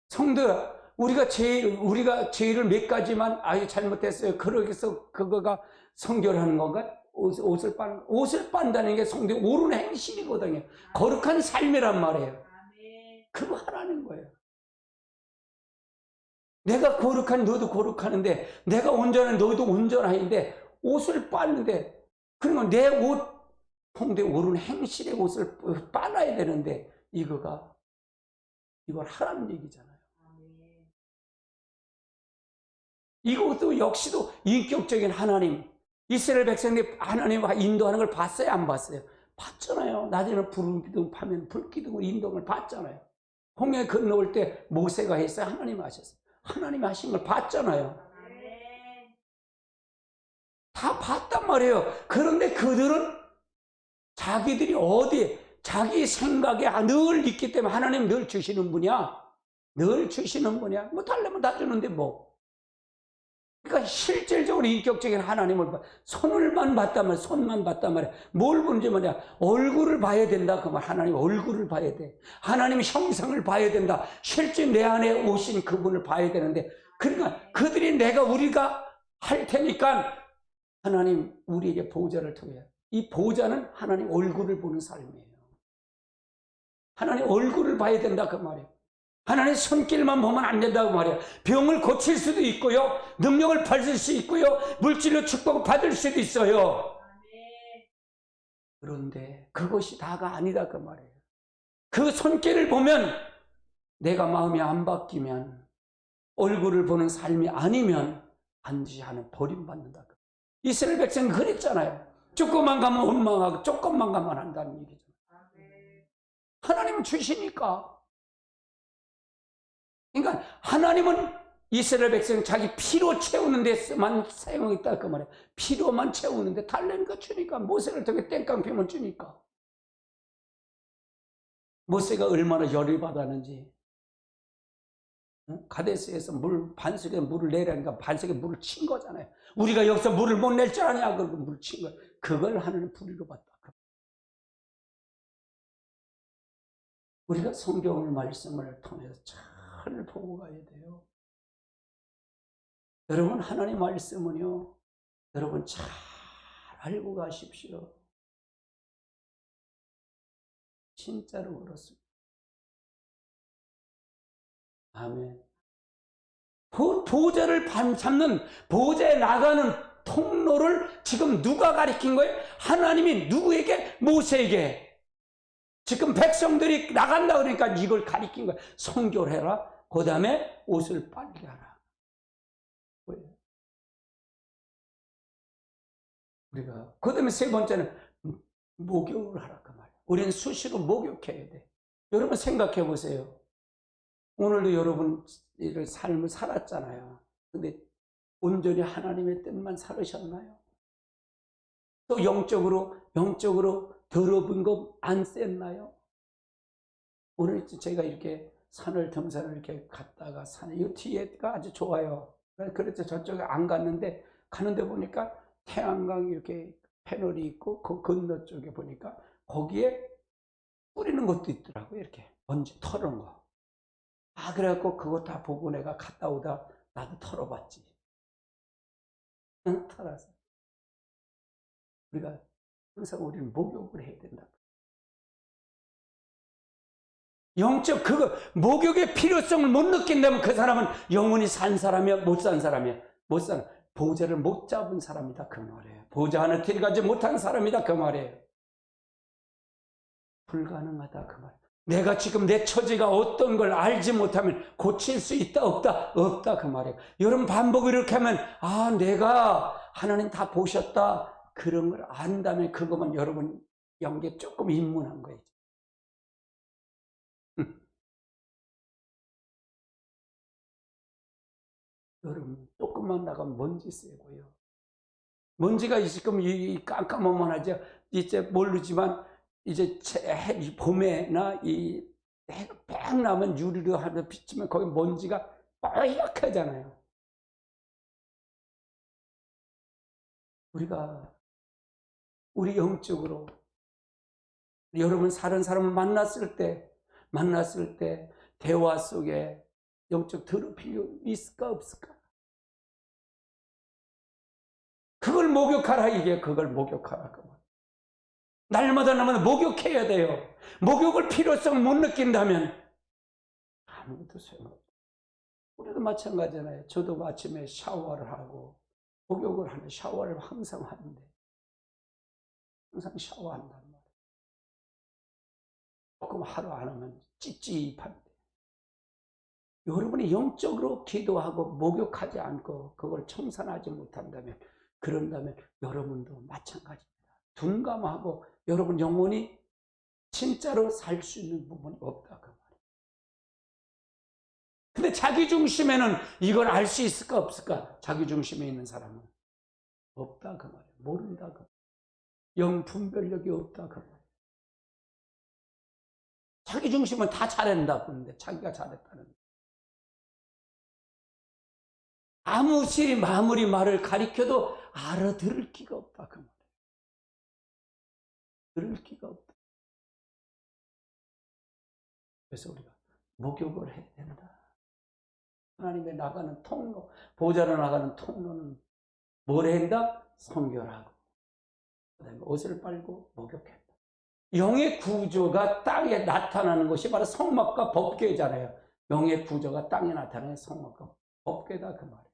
[SPEAKER 1] 성도야, 우리가 죄를 몇 가지만 잘못했어요. 그러기서 그거가 성결하는 건가? 옷을 빤다는 게 성도의 옳은 행실이거든요. 거룩한 삶이란 말이에요. 그거 하라는 거예요. 내가 거룩한 너도 거룩하는데 내가 온전한 너도 온전한데 옷을 빨는데 그러면 내 옷 홍대 오른 행실의 옷을 빨아야 되는데 이걸 하라는 얘기잖아요. 이것도 역시도 인격적인 하나님, 이스라엘 백성들이 하나님과 인도하는 걸 봤어요, 안 봤어요? 봤잖아요. 낮에는 불기둥 파면 불기둥으로 인도를 봤잖아요. 홍해 건너올 때 모세가 했어요, 하나님 하셨어요. 하나님이 하신 걸 봤잖아요. 다 봤단 말이에요. 그런데 그들은 자기들이 자기 생각에 늘 있기 때문에 하나님 늘 주시는 분이야. 늘 주시는 분이야. 뭐 달라면 다 주는데 뭐. 그러니까 실질적으로 인격적인 하나님을 손만 봤단 말이야. 뭘 보는지 말이야. 얼굴을 봐야 된다. 그 말. 하나님 얼굴을 봐야 돼. 하나님 형상을 봐야 된다. 실제 내 안에 오신 그분을 봐야 되는데, 그러니까 우리가 할 테니까 하나님 우리에게 보호자를 통해, 이 보호자는 하나님 얼굴을 보는 삶이에요. 하나님 얼굴을 봐야 된다 그 말이에요. 하나님 손길만 보면 안 된다고 말이에요. 병을 고칠 수도 있고요, 능력을 받을 수 있고요, 물질로 축복을 받을 수도 있어요. 그런데 그것이 다가 아니다 그 말이에요. 그 손길을 보면, 내가 마음이 안 바뀌면, 얼굴을 보는 삶이 아니면 반드시 하는 버림받는다. 이스라엘 백성은 그랬잖아요. 조금만 가면 원망하고 조금만 가면 한다는 얘기죠. 하나님은 주시니까. 그러니까 하나님은 이스라엘 백성 자기 피로 채우는 데만 사용했다 그 말이에요. 피로만 채우는데 달래니까 주니까. 모세를 통해 땡깡패면 주니까. 모세가 얼마나 열을 받았는지. 가데스에서 반석에 물을 내라니까 반석에 물을 친 거잖아요. 우리가 여기서 물을 못 낼 줄 아냐? 그러고 물을 친 거예요. 그걸 하나님 불의로 봤다. 우리가 성경의 말씀을 통해서 잘 보고 가야 돼요. 여러분, 하나님 말씀은요, 여러분 잘 알고 가십시오. 진짜로 그렇습니다. 아멘. 보호자를 잡는, 보호자에 나가는 통로를 지금 누가 가리킨 거예요? 하나님이 누구에게? 모세에게. 지금 백성들이 나간다 그러니까 이걸 가리킨 거예요. 성교를 해라. 그 다음에 옷을 빨게 하라. 우리가 그 다음에 세 번째는 목욕을 하라 그 말이에요. 우리는 수시로 목욕해야 돼. 여러분 생각해 보세요. 오늘도 여러분 이런 삶을 살았잖아요. 근데 온전히 하나님의 뜻만 살으셨나요? 또 영적으로 더러운 거 안 쐈나요? 오늘 제가 이렇게 산을 등산을 이렇게 갔다가 이 뒤에가 아주 좋아요. 그래서 저쪽에 안 갔는데, 가는데 보니까 태양광 이렇게 패널이 있고 그 건너쪽에 보니까 거기에 뿌리는 것도 있더라고요. 이렇게 먼지 털은 거. 그래갖고 그거 다 보고 내가 갔다 오다 나도 털어봤지. 응? 털어서. 우리가 항상 우리는 목욕을 해야 된다. 목욕의 필요성을 못 느낀다면 그 사람은 영원히 산 사람이야, 못 산 사람이야? 못 산, 보호자를 못 잡은 사람이다 그 말이에요. 보호자 하나 데려가지 못한 사람이다 그 말이에요. 불가능하다 그 말이에요. 내가 지금 내 처지가 어떤 걸 알지 못하면 고칠 수 있다 없다? 없다 그 말이에요. 여러분 반복을 이렇게 하면, 내가 하나님 다 보셨다, 그런 걸 안다면 그것만 여러분 영계 조금 입문한 거예요. 여러분 조금만 나가면 먼지 쐬고요. 먼지가 지금 이 깜깜하면 하죠. 이제 모르지만 이제 봄에나 이 해가 빽 나면 유리로 하나 비치면 거기 먼지가 뽀얗하잖아요. 우리 영적으로 여러분 다른 사람을 만났을 때 대화 속에 영적 더럽힘이 있을까 없을까? 그걸 목욕하라. 그걸 목욕하라. 날마다 목욕해야 돼요. 목욕을 필요성을 못 느낀다면 아무것도 소용없어요. 우리도 마찬가지잖아요. 저도 아침에 샤워를 하고 목욕을 하는 샤워를 항상 하는데 항상 샤워한단 말이에요. 조금 하루 안 하면 찝찝한데. 여러분이 영적으로 기도하고 목욕하지 않고 그걸 청산하지 못한다면, 그런다면 여러분도 마찬가지입니다. 둔감하고 여러분 영혼이 진짜로 살 수 있는 부분이 없다 그 말이에요. 근데 자기 중심에는 이걸 알 수 있을까 없을까? 자기 중심에 있는 사람은 없다 그 말이에요. 모른다 그 말이에요. 영 분별력이 없다 그 말이에요. 자기 중심은 다 잘한다 그러는데 자기가 잘했다는데, 아무리 말을 가리켜도 알아들을 기가 없다 그 말이에요. 들을 기가 없다. 그래서 우리가 목욕을 해야 된다. 하나님의 나가는 통로, 보좌로 나가는 통로는 뭘 해야 된다? 성결하고, 그다음에 옷을 빨고 목욕했다. 영의 구조가 땅에 나타나는 것이 바로 성막과 법궤잖아요. 영의 구조가 땅에 나타나는 성막과 법궤다 그 말이에요.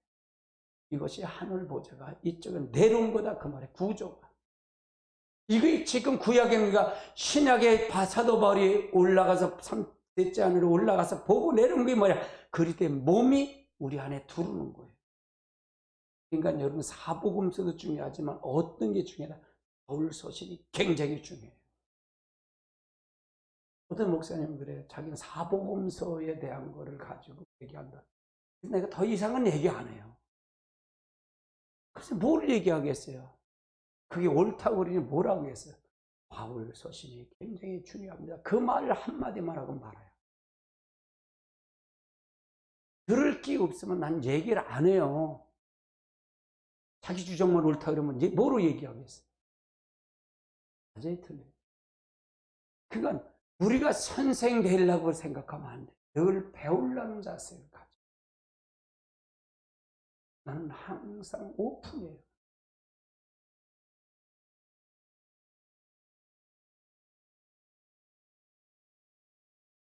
[SPEAKER 1] 이것이 하늘 보좌가 이쪽은 내려온 거다 그 말이에요. 구조가. 이게 지금 구약인가 신약의 사도 바울이 올라가서 넷째 하늘로 올라가서 보고 내려온 게 뭐냐? 그리때 몸이 우리 안에 들어오는 거예요. 그러니까 여러분 사복음서도 중요하지만 어떤 게 중요하다? 바울 서신이 굉장히 중요해요. 어떤 목사님은 그래요. 자기는 사복음서에 대한 거를 가지고 얘기한다. 내가 더 이상은 얘기 안 해요. 그래서 뭘 얘기하겠어요? 그게 옳다고 그러니 뭐라고 하겠어요? 바울 서신이 굉장히 중요합니다. 그 말 한마디만 하고 말아요. 들을 게 없으면 난 얘기를 안 해요. 자기 주장만 옳다 그러면 뭐로 얘기하겠어요? 완전히 틀려요. 그건 우리가 선생 되려고 생각하면 안 돼. 늘 배우려는 자세를 가져. 나는 항상 오픈해요.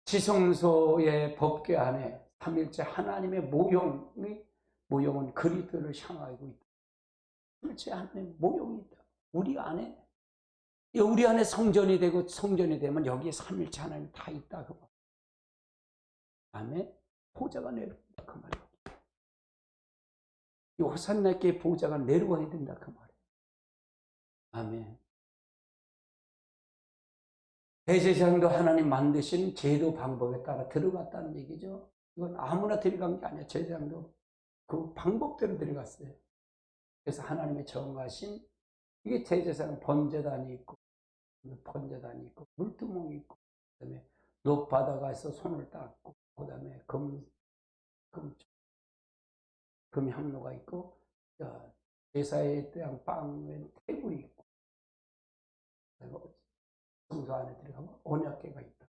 [SPEAKER 1] 지성소의 법궤 안에 삼일째 하나님의 모형은 그리스도를 향하고 있다. 삼일째 하나님의 모형이 있다. 우리 안에 성전이 되고, 성전이 되면 여기에 삼일째 하나님이 다 있다 그 말. 다음에 보좌가 내려온다 그 말이에요. 이 호산나께 보좌가 내려와야 된다 그 말이에요. 아멘. 대제사장도 하나님 만드신 제도 방법에 따라 들어갔다는 얘기죠. 이건 아무나 들어간 게 아니야. 제사장도 그 방법대로 들어갔어요. 그래서 하나님의 정하신, 이게 대제사장 번제단이 있고, 물두멍이 있고, 그다음에 높바다가서 손을 닦고, 그다음에 금향로가 있고, 제사에 대한 빵은 태굴이 있고, 성소 안에 들어가면 언약궤가 있다.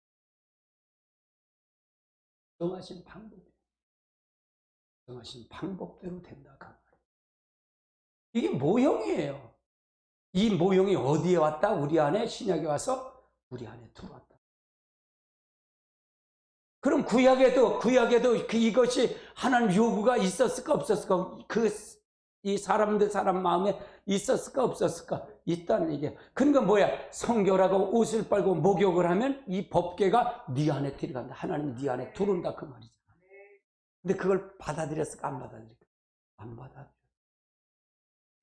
[SPEAKER 1] 정하신 방법대로 된다 그 말이에요. 이게 모형이에요. 이 모형이 어디에 왔다? 우리 안에, 신약에 와서 우리 안에 들어왔다. 그럼 구약에도 이것이 하나님 요구가 있었을까 없었을까? 이 사람 마음에 있었을까 없었을까? 있다는 얘기예요. 그러니까 뭐야? 성결하고 옷을 빨고 목욕을 하면 이 법궤가 네 안에 들어간다. 하나님이 네 안에 들어온다 그 말이잖아. 근데 그걸 받아들였을까 안 받아들일까? 안 받아들여.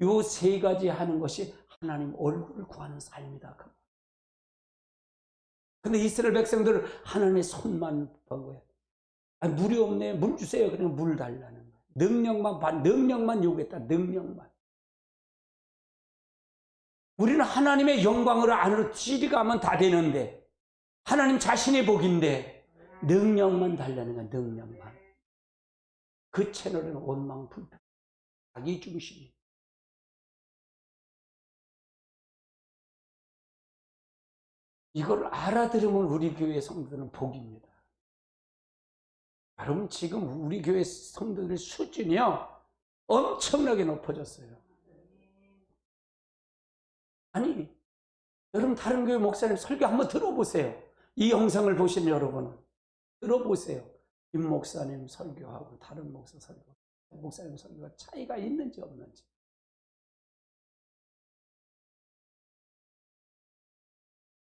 [SPEAKER 1] 요 세 가지 하는 것이 하나님 얼굴을 구하는 삶이다. 근데 이스라엘 백성들은 하나님의 손만 본 거예요. 물이 없네. 물 주세요. 그냥 물 달라는 거예요. 능력만 요구했다. 능력만. 우리는 하나님의 영광으로 안으로 들어가면 다 되는데, 하나님 자신의 복인데 능력만 달라는 거야. 능력만. 그 채널은 원망불평, 자기 중심이. 이걸 알아들으면 우리 교회 성도들은 복입니다. 여러분 지금 우리 교회 성도들의 수준이요 엄청나게 높아졌어요. 아니 여러분 다른 교회 목사님 설교 한번 들어보세요. 이 영상을 보시는 여러분은 들어보세요. 임 목사님 설교하고 다른 목사님 설교가 차이가 있는지 없는지.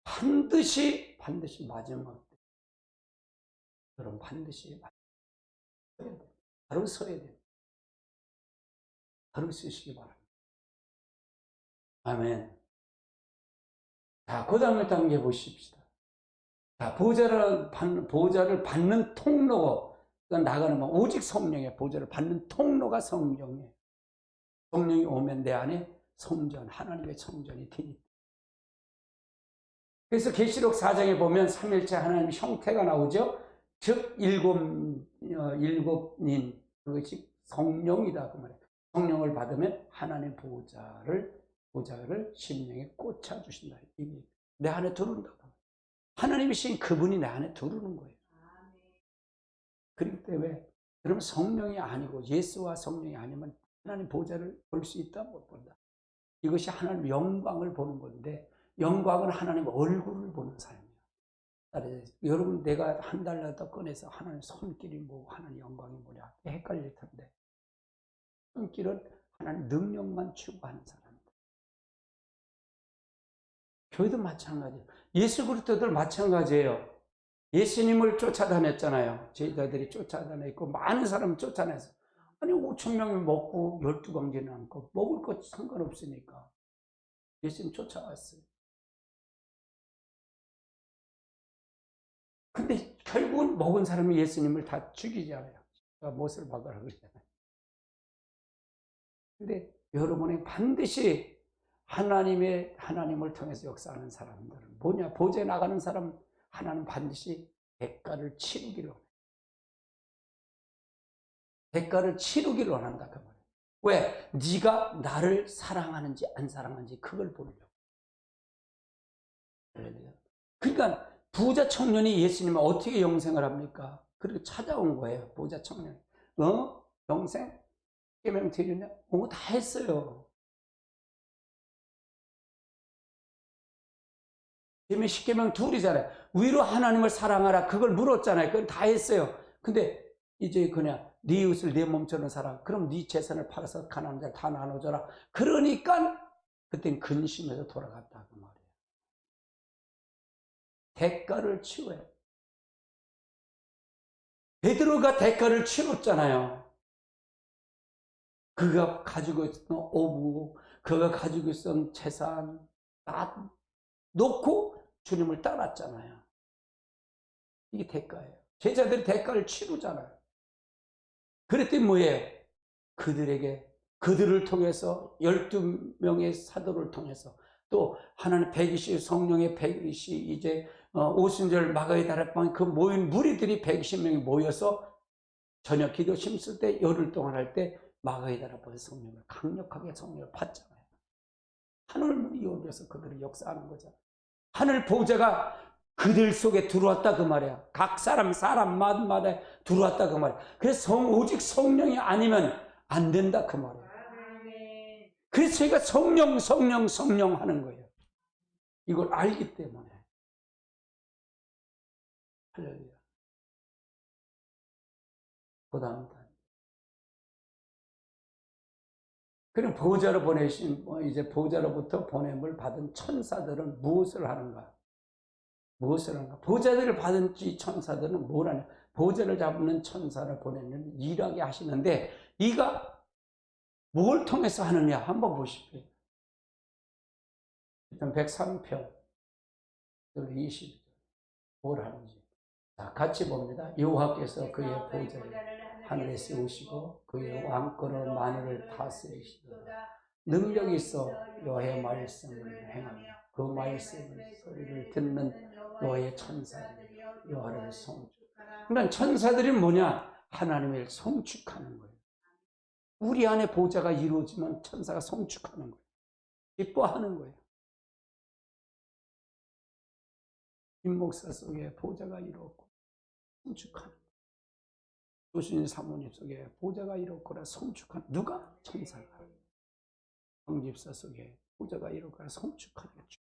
[SPEAKER 1] 반드시 마지막 때 여러분 반드시 서야 돼요. 바로 서야 돼요. 바로 쓰시기 바랍니다. 아멘. 자, 그 다음에 단계 보십시다. 자, 보좌를 받는 통로, 나가는 건 오직 성령의 보좌를 받는 통로가 성령이에요. 성령이 오면 내 안에 성전, 하나님의 성전이 되니까. 그래서 계시록 4장에 보면 삼일체 하나님의 형태가 나오죠. 즉 일곱인 그것이 성령이다 그 말이에요. 성령을 받으면 하나님의 보좌를 심령에 꽂아 주신다. 이게 내 안에 들어온다. 하나님이신 그분이 내 안에 들어오는 거예요. 그렇기 때문에 그럼 성령이 아니고 예수와 성령이 아니면 하나님 보좌를 볼 수 있다 못 본다. 이것이 하나님 영광을 보는 건데 영광은 하나님 얼굴을 보는 삶이에요. 여러분 내가 한 달마다 꺼내서 하나님 손길이 뭐고 하나님 영광이 뭐냐 헷갈릴 텐데 손길은 하나님 능력만 추구하는 사람입니다. 교회도 마찬가지예요. 예수 그리스도들 마찬가지예요. 예수님을 쫓아다녔잖아요. 제자들이 쫓아다녔고 많은 사람을 쫓아내서 아니 5천 명이 먹고 12광지는 않고 먹을 것 상관없으니까 예수님 쫓아왔어요. 근데 결국은 먹은 사람이 예수님을 다 죽이잖아요. 못을 박으라 그러잖아요. 근데 여러분이 반드시 하나님을 통해서 역사하는 사람들은 뭐냐? 보좌에 나가는 사람 하나는 반드시 대가를 치르기를 원한다 그 말이에요. 왜? 네가 나를 사랑하는지 안 사랑하는지 그걸 보려고. 그러니까 부자 청년이 예수님을 어떻게 영생을 합니까? 그렇게 찾아온 거예요. 부자 청년. 영생? 십계명 드리냐? 다 했어요. 십계명 둘이잖아요. 위로 하나님을 사랑하라. 그걸 물었잖아요. 그걸 다 했어요. 근데 이제 그냥 네 이웃을 내 몸처럼 사랑. 그럼 네 재산을 팔아서 가난한 자를 다 나눠줘라. 그러니까 그땐 근심해서 돌아갔다 그 말이에요. 대가를 치워요. 베드로가 대가를 치렀잖아요. 그가 가지고 있던 오부, 그가 가지고 있던 재산 다 놓고 주님을 따랐잖아요. 이게 대가예요. 제자들이 대가를 치르잖아요. 그랬더니 뭐예요? 그들을 통해서 12명의 사도를 통해서 또 하나님 120 성령의 120 이제 오순절 마가의 다락방에 그 모인 무리들이 120명이 모여서 저녁 기도 심을 때 열흘 동안 할 때 마가의 다락방에 성령을 강력하게 성령을 받잖아요. 하늘문이 열려서 그들이 역사하는 거죠. 하늘 보좌가 그들 속에 들어왔다 그 말이야. 각 사람마다 들어왔다 그 말이야. 그래서 오직 성령이 아니면 안 된다 그 말이야. 그래서 저희가 성령 하는 거예요. 이걸 알기 때문에. 할렐루야. 그 다음 그럼 보좌로 보내신 이제 보좌로부터 보냄을 받은 천사들은 무엇을 하는가? 보좌들을 받은 이 천사들은 뭘 하냐? 보좌를 잡는 천사를 보내는 일하게 하시는데 이가 뭘 통해서 하느냐? 한번 보십시오. 일단 103편 20절 뭘 하는지 자, 같이 봅니다. 여호와께서 그의 보좌를 하늘에 세우시고 그의 왕권으로 만유를 다스리시도다. 능력이 있어 여호와의 말씀을 행하며 그 말씀의 소리를 듣는 여호와의 천사들이 여호와를 송축하라. 그러니까 천사들이 뭐냐? 하나님을 송축하는 거예요. 우리 안에 보좌가 이루어지면 천사가 송축하는 거예요. 기뻐하는 거예요. 김목사 속에 보좌가 이루었고 송축하는 거예요. 조신이 사모님 속에 보좌가 이루었거나 송축하는 누가? 천사가. 성집사 속에 보좌가 이루었거나 송축하는 거죠.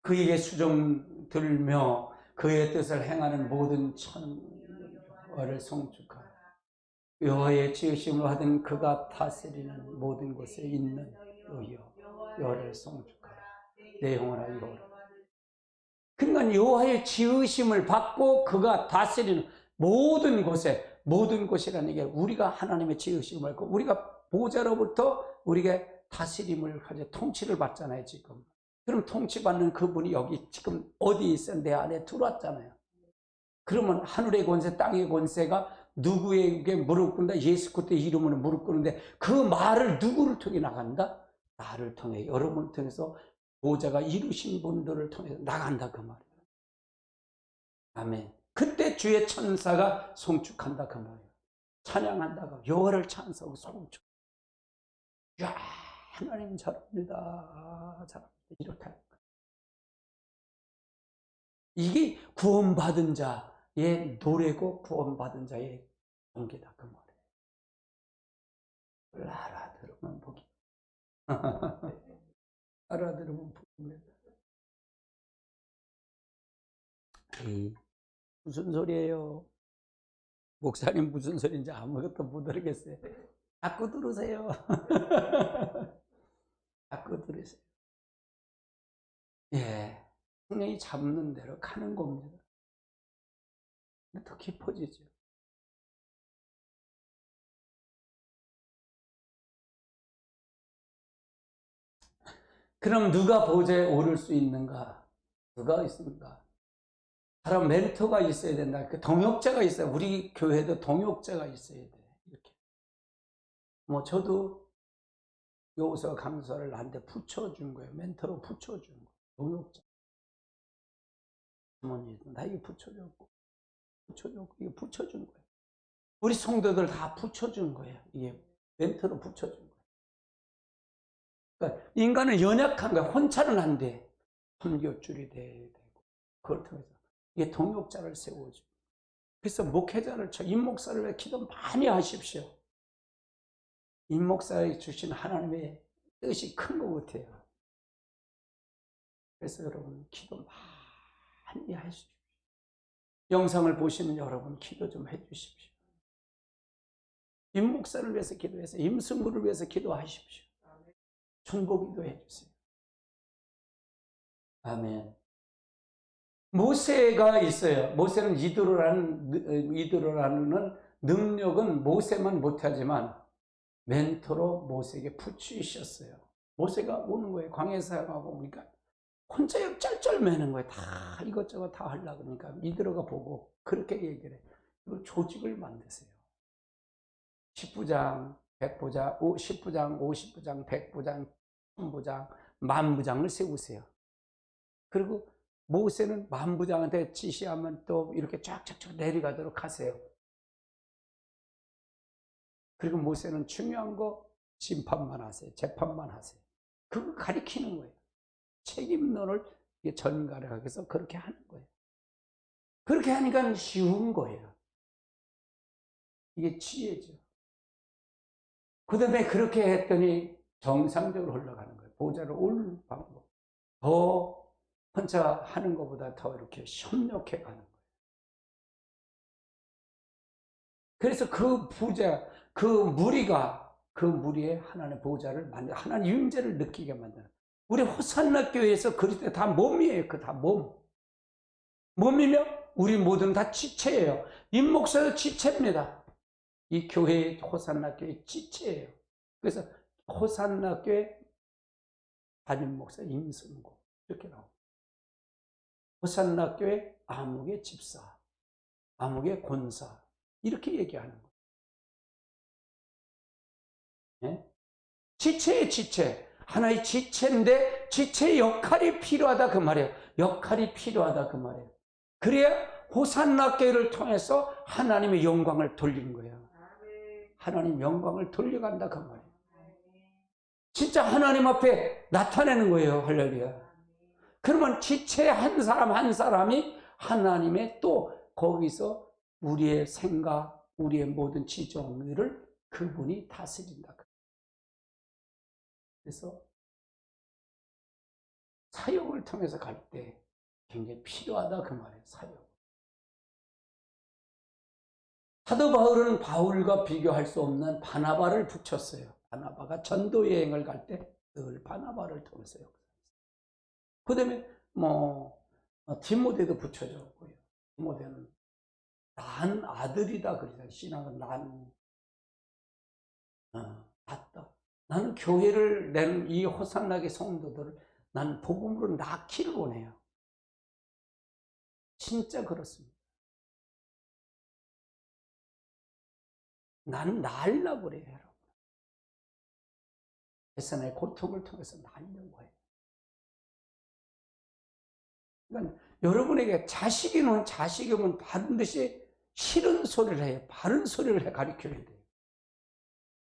[SPEAKER 1] 그에게 수종 들며 그의 뜻을 행하는 모든 천하를 송축하라. 여호와의 지으심을 하던 그가 다스리는 모든 곳에 있는 여여 여호와를 송축하라. 내 영혼아 여호와를. 그러니까 여호와의 지으심을 받고 그가 다스리는 모든 곳이라는 게 우리가 하나님의 지으심을 받고 우리가 보좌로부터 우리에게 다스림을 가져 통치를 받잖아요 지금. 그럼 통치받는 그분이 여기 지금 어디에 있어? 내 안에 들어왔잖아요. 그러면 하늘의 권세 땅의 권세가 누구에게 무릎 꿇는다? 예수 그리스도의 이름으로 무릎 꿇는데 그 말을 누구를 통해 나간다? 나를 통해 여러분을 통해서 보좌가 이루신 분들을 통해서 나간다 그 말이에요. 아멘. 그때 주의 천사가 송축한다 그 말이에요. 찬양한다고 여호와를 찬송하고 송축. 야 하나님 잘합니다. 잘합니다. 이렇게 하는 거예요. 이게 구원받은 자의 노래고 구원받은 자의 공개다 그 말이에요. 알아들으면 복이. 알아들으면 복입니다. 무슨 소리예요? 목사님 무슨 소리인지 아무것도 못 알겠어요. 자꾸 들으세요. 자꾸 들으세요. 예, 성령이 잡는 대로 가는 겁니다. 더 깊어지죠. 그럼 누가 보좌에 오를 수 있는가? 누가 있습니까? 바로 멘토가 있어야 된다. 그 동역자가 있어요. 우리 교회도 동역자가 있어야 돼. 이렇게. 뭐 저도 요서 강사를 나한테 붙여준 거예요. 멘토로 붙여준 거예요. 동역자. 어머니, 나 이거 붙여줬고, 이거 붙여준 거예요. 우리 성도들 다 붙여준 거예요. 이게 멘토로 붙여준 거예요. 그러니까 인간은 연약한 거야. 혼자는 안 돼. 선교줄이 돼야 되고. 그걸 통해서 이게 동역자를 세워줘. 그래서 목회자를 임목사를 위해 기도 많이 하십시오. 임목사에 주신 하나님의 뜻이 큰 것 같아요. 그래서 여러분 기도 많이 하십시오. 영상을 보시는 여러분 기도 좀 해주십시오. 임목사를 위해서 기도해서 임승구를 위해서 기도하십시오. 중보기도 해주세요. 아멘. 모세가 있어요. 모세는 이드로라는 능력은 모세만 못하지만 멘토로 모세에게 붙이셨어요. 모세가 오는 거예요. 광야에서 사용하고 오니까 혼자 쩔쩔매는 거예요. 다 이것저것 다 하려고 그러니까 이드로가 보고 그렇게 얘기를 해요. 이걸 조직을 만드세요. 10부장, 100부장, 10부장, 50부장, 100부장, 1000부장, 10,000부장을 세우세요. 그리고 모세는 10,000부장한테 지시하면 또 이렇게 쫙쫙쫙 내려가도록 하세요. 그리고 모세는 중요한 거 심판만 하세요. 재판만 하세요. 그거 가리키는 거예요. 책임론을 전가를 해서 그렇게 하는 거예요. 그렇게 하니까 쉬운 거예요. 이게 지혜죠. 그 다음에 그렇게 했더니 정상적으로 흘러가는 거예요. 보좌로 올 방법. 더 혼자 하는 것보다 더 이렇게 협력해 가는 거예요. 그래서 그 부자, 그 무리에 하나님의 보좌를 만들어 하나님 임재를 느끼게 만드는. 우리 호산나 교회에서 그리스도 다 몸이에요. 그 다 몸. 몸이며 우리 모두는 다 지체예요. 임목사도 지체입니다. 이 교회의 호산나 교회 지체예요. 그래서 호산나 교회 담임 목사 임승구 이렇게 나옵니다. 호산나 교회 아목의 집사, 아목의 권사 이렇게 얘기하는 거예요. 네? 지체의 지체. 하나의 지체인데 지체의 역할이 필요하다 그 말이에요. 역할이 필요하다 그 말이에요. 그래야 호산나 교회를 통해서 하나님의 영광을 돌리는 거예요. 하나님 영광을 돌려간다 그 말이에요. 진짜 하나님 앞에 나타내는 거예요. 할렐루야. 그러면 지체 한 사람 한 사람이 하나님의 또 거기서 우리의 생각, 우리의 모든 지정을 그분이 다스린다. 그래서 사역을 통해서 갈 때 굉장히 필요하다 그 말이에요. 사역. 사도 바울은 바울과 비교할 수 없는 바나바를 붙였어요. 바나바가 전도 여행을 갈 때 늘 바나바를 통해서 역사했어요. 그 다음에 디모데도 붙여줬고요. 디모데는 난 아들이다 그러잖아요. 신앙은 낳다. 나는 교회를 내는 이 호산나게 성도들을 나는 복음으로 낳기를 원해요. 진짜 그렇습니다. 나는 낳으려고 그래요, 여러분. 그래서 내 고통을 통해서 낳으려고 해요. 그러니까 여러분에게 자식이면 반드시 싫은 소리를 해요. 바른 소리를 해 가르쳐야 돼요.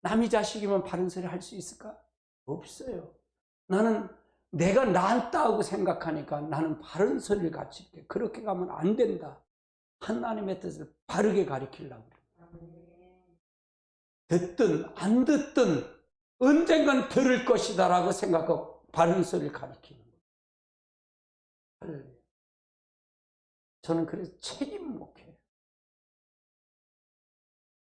[SPEAKER 1] 남의 자식이면 바른 소리 할 수 있을까? 없어요. 나는 내가 낫다고 생각하니까 나는 바른 소리를 가르칠게. 그렇게 가면 안 된다. 하나님의 뜻을 바르게 가르치려고 그래요. 듣든 안 듣든 언젠간 들을 것이다라고 생각하고 바른 소리를 가르치는 거예요. 저는 그래서 책임 목회예요.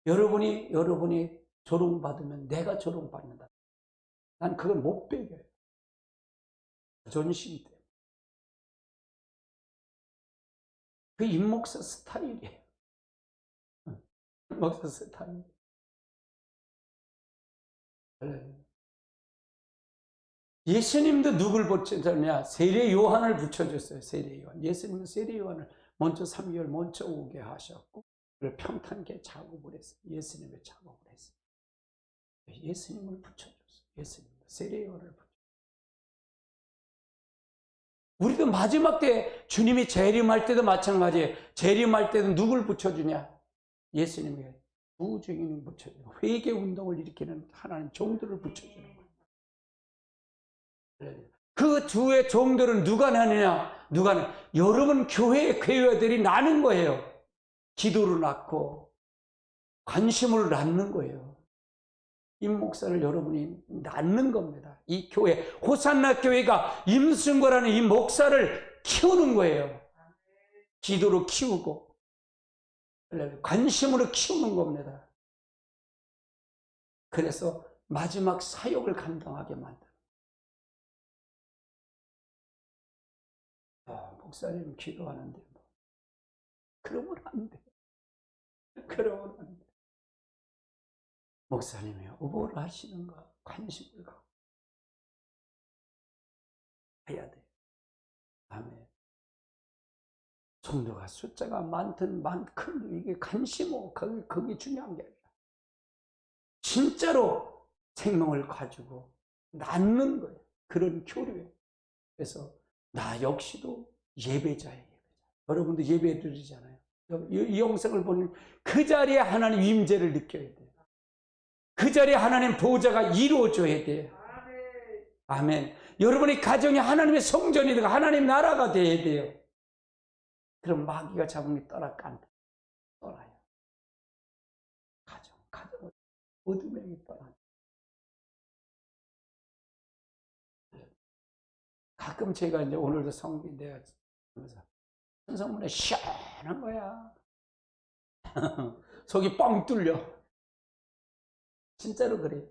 [SPEAKER 1] 여러분이 조롱받으면 내가 조롱받는다. 난 그걸 못 배겨요. 자존심 때문에. 그 임목사 스타일이에요. 임목사 스타일. 예수님도 누굴 붙여줬냐? 세례 요한을 붙여줬어요. 세례 요한. 예수님은 세례 요한을 먼저 3개월 먼저 오게 하셨고 그걸 평탄케 작업을 했어요. 예수님의 작업을 했어요. 예수님을 붙여줬어요. 예수님도 세례 요한을 붙여줬어요. 우리도 마지막 때 주님이 재림할 때도 마찬가지예요. 재림할 때도 누굴 붙여주냐? 예수님이 부주의는 붙여줘요. 회개 운동을 일으키는 하나님 종들을 붙여주는 거예요. 그 주의 종들은 누가 나느냐? 여러분 교회의 괴회들이 나는 거예요. 기도를 낳고 관심을 낳는 거예요. 임목사를 여러분이 낳는 겁니다. 이 교회, 호산나 교회가 임순거라는 이 목사를 키우는 거예요. 기도로 키우고 관심으로 키우는 겁니다. 그래서 마지막 사역을 감당하게 만드는 목사님 기도하는데 그러면 안 돼. 그러면 안 돼. 목사님이 뭘 하시는가 관심을 갖고 해야 돼. 아멘. 성도가 숫자가 많든 많든 이게 관심은 그게 중요한 게 아니라 진짜로 생명을 가지고 낳는 거예요. 그런 교류예요. 그래서 나 역시도 예배자예요. 여러분도 예배 드리잖아요. 이 영상을 보는 그 자리에 하나님 임재를 느껴야 돼요. 그 자리에 하나님 보호자가 이루어져야 돼요. 아멘. 여러분의 가정이 하나님의 성전이 되고 하나님 나라가 돼야 돼요. 그럼 마귀가 잡으면 떠나요. 가정을 어둠에 떠나요. 가끔 제가 이제 오늘도 성경 내가 하면서 천성문에 시원한 거야. 속이 뻥 뚫려. 진짜로 그래요.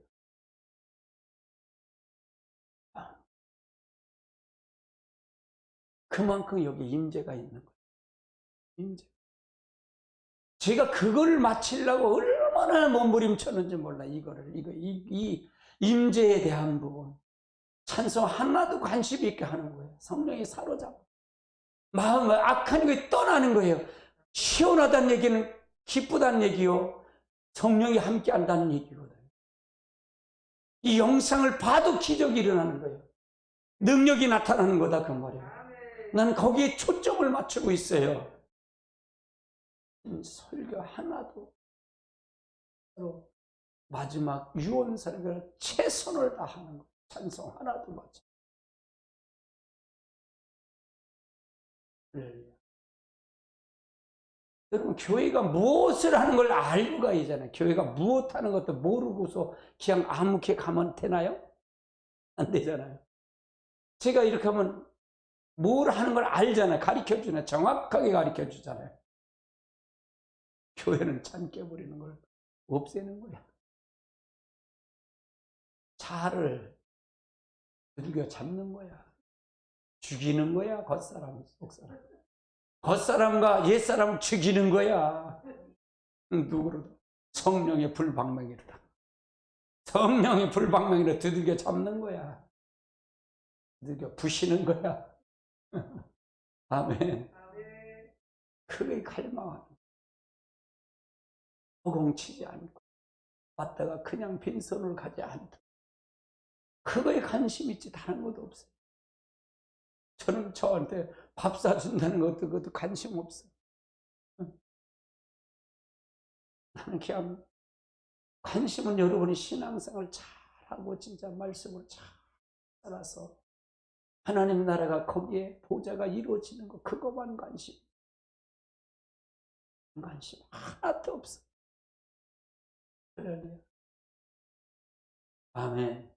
[SPEAKER 1] 그만큼 여기 임재가 있는 거예요. 임재. 제가 그걸 마치려고 얼마나 몸부림쳤는지 몰라. 이 임재에 대한 부분. 찬송 하나도 관심 있게 하는 거예요. 성령이 사로잡아. 마음을 악한 게 떠나는 거예요. 시원하다는 얘기는 기쁘다는 얘기요. 성령이 함께 한다는 얘기거든요. 이 영상을 봐도 기적이 일어나는 거예요. 능력이 나타나는 거다 그 말이에요. 나는 거기에 초점을 맞추고 있어요. 설교 하나도 마지막 유언 설교를 최선을 다하는 거. 찬송 하나도 맞지. 여러분 교회가 무엇을 하는 걸 알고 가야잖아요. 교회가 무엇 하는 것도 모르고서 그냥 아무렇게 가면 되나요? 안 되잖아요. 제가 이렇게 하면 뭘 하는 걸 알잖아요. 가르쳐주잖아요. 정확하게 가르쳐주잖아요. 교회는 찬 깨버리는 걸 없애는 거야. 차를 두들겨 잡는 거야. 죽이는 거야. 겉사람, 속사람. 겉사람과 옛사람을 죽이는 거야. 누구로도. 성령의 불방망이로다. 성령의 불방망이로 두들겨 잡는 거야. 두들겨 부시는 거야. 아멘. 그게 갈망하는 거야. 허공치지 않고 왔다가 그냥 빈손을 가지 않도록 그거에 관심 있지 다른 것도 없어요. 저는 저한테 밥 사준다는 것도 그것도 관심 없어요. 나는 그냥 관심은 여러분이 신앙생활 잘하고 진짜 말씀을 잘 따라서 하나님 나라가 거기에 보좌가 이루어지는 거 그거만 관심 하나도 없어. 그러네요. 아멘.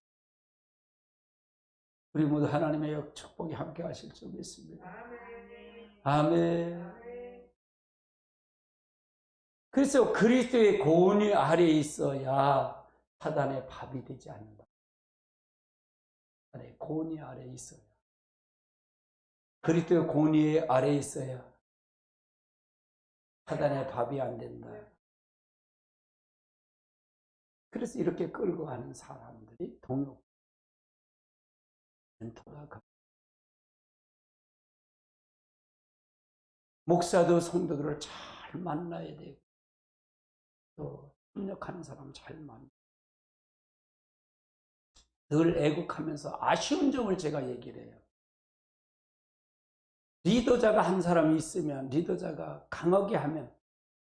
[SPEAKER 1] 우리 모두 하나님의 축복이 함께 하실 줄 믿습니다. 아멘. 그래서 그리스도의 권위 아래에 있어야 사단의 밥이 되지 않는다. 사단의 권위 아래에 있어야. 그리스도의 권위 아래에 있어야 사단의 밥이 안 된다. 그래서 이렇게 끌고 가는 사람들이 동역 멘토가 목사도 성도들을 잘 만나야 되고 또 협력하는 사람 잘 만나. 늘 애국하면서 아쉬운 점을 제가 얘기를 해요. 리더자가 한 사람이 있으면 리더자가 강하게 하면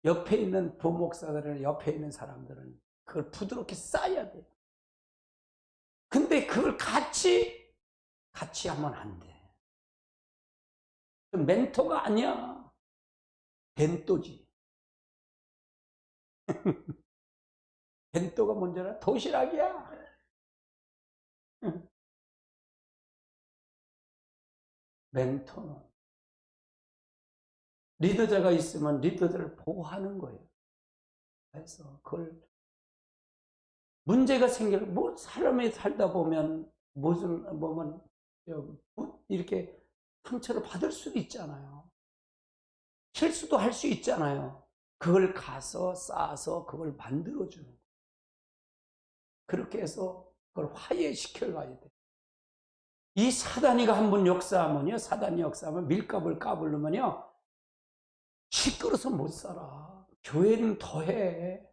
[SPEAKER 1] 옆에 있는 부목사들은 옆에 있는 사람들은 그걸 부드럽게 쌓아야 돼요. 근데 그걸 같이 하면 안 돼. 멘토가 아니야. 벤또지. 벤또가 뭔지 알아? 도시락이야. 멘토는 리더자가 있으면 리더들을 보호하는 거예요. 그래서 그걸 문제가 생겨 뭐 사람이 살다 보면 무슨 뭐만 이렇게 상처를 받을 수도 있잖아요. 실수도 할 수 있잖아요. 그걸 가서 쌓아서 그걸 만들어주는 거예요. 그렇게 해서 그걸 화해시켜 가야 돼. 이 사단이가 한번 역사하면요, 사단이 역사하면 밀값을 까불르면요, 시끄러서 못 살아. 교회는 더해.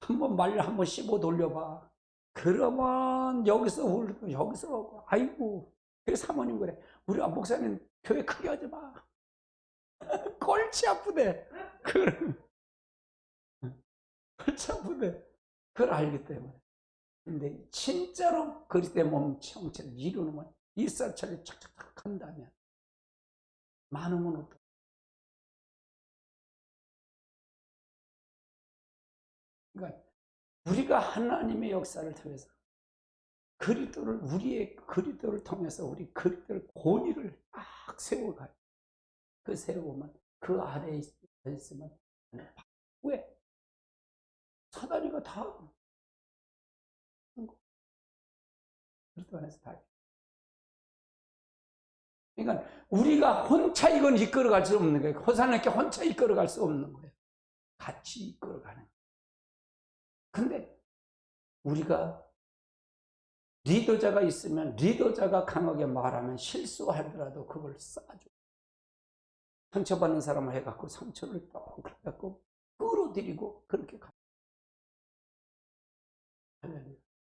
[SPEAKER 1] 한번 말 한번 씹어 돌려봐. 그러면 여기서 울고 여기서 오고 아이고. 그래서 사모님 그래. 우리 목사님 교회 크게 하지 마. 골치 아프대. 골치 아프대. 그걸 알기 때문에. 근데 진짜로 그리스도의 몸 형체를 이루는 일사천리 착착착 한다면 많으면 어떡해. 그러니까 우리가 하나님의 역사를 통해서 그리스도를 우리의 그리스도를 통해서 우리 그리스도의 권위를 딱 세워가요. 그 세우면 그 아래에 있으면 왜 사단이가 다 그리스도 안에서 다. 그러니까 우리가 혼자 이건 이끌어갈 수 없는 거예요. 호산에게 혼자 이끌어갈 수 없는 거예요. 같이 이끌어가는 거예요. 근데 우리가 리더자가 있으면 리더자가 강하게 말하면 실수하더라도 그걸 쌓아줘. 상처받는 사람을 해갖고 상처를 또 해갖고 끌어들이고 그렇게 가.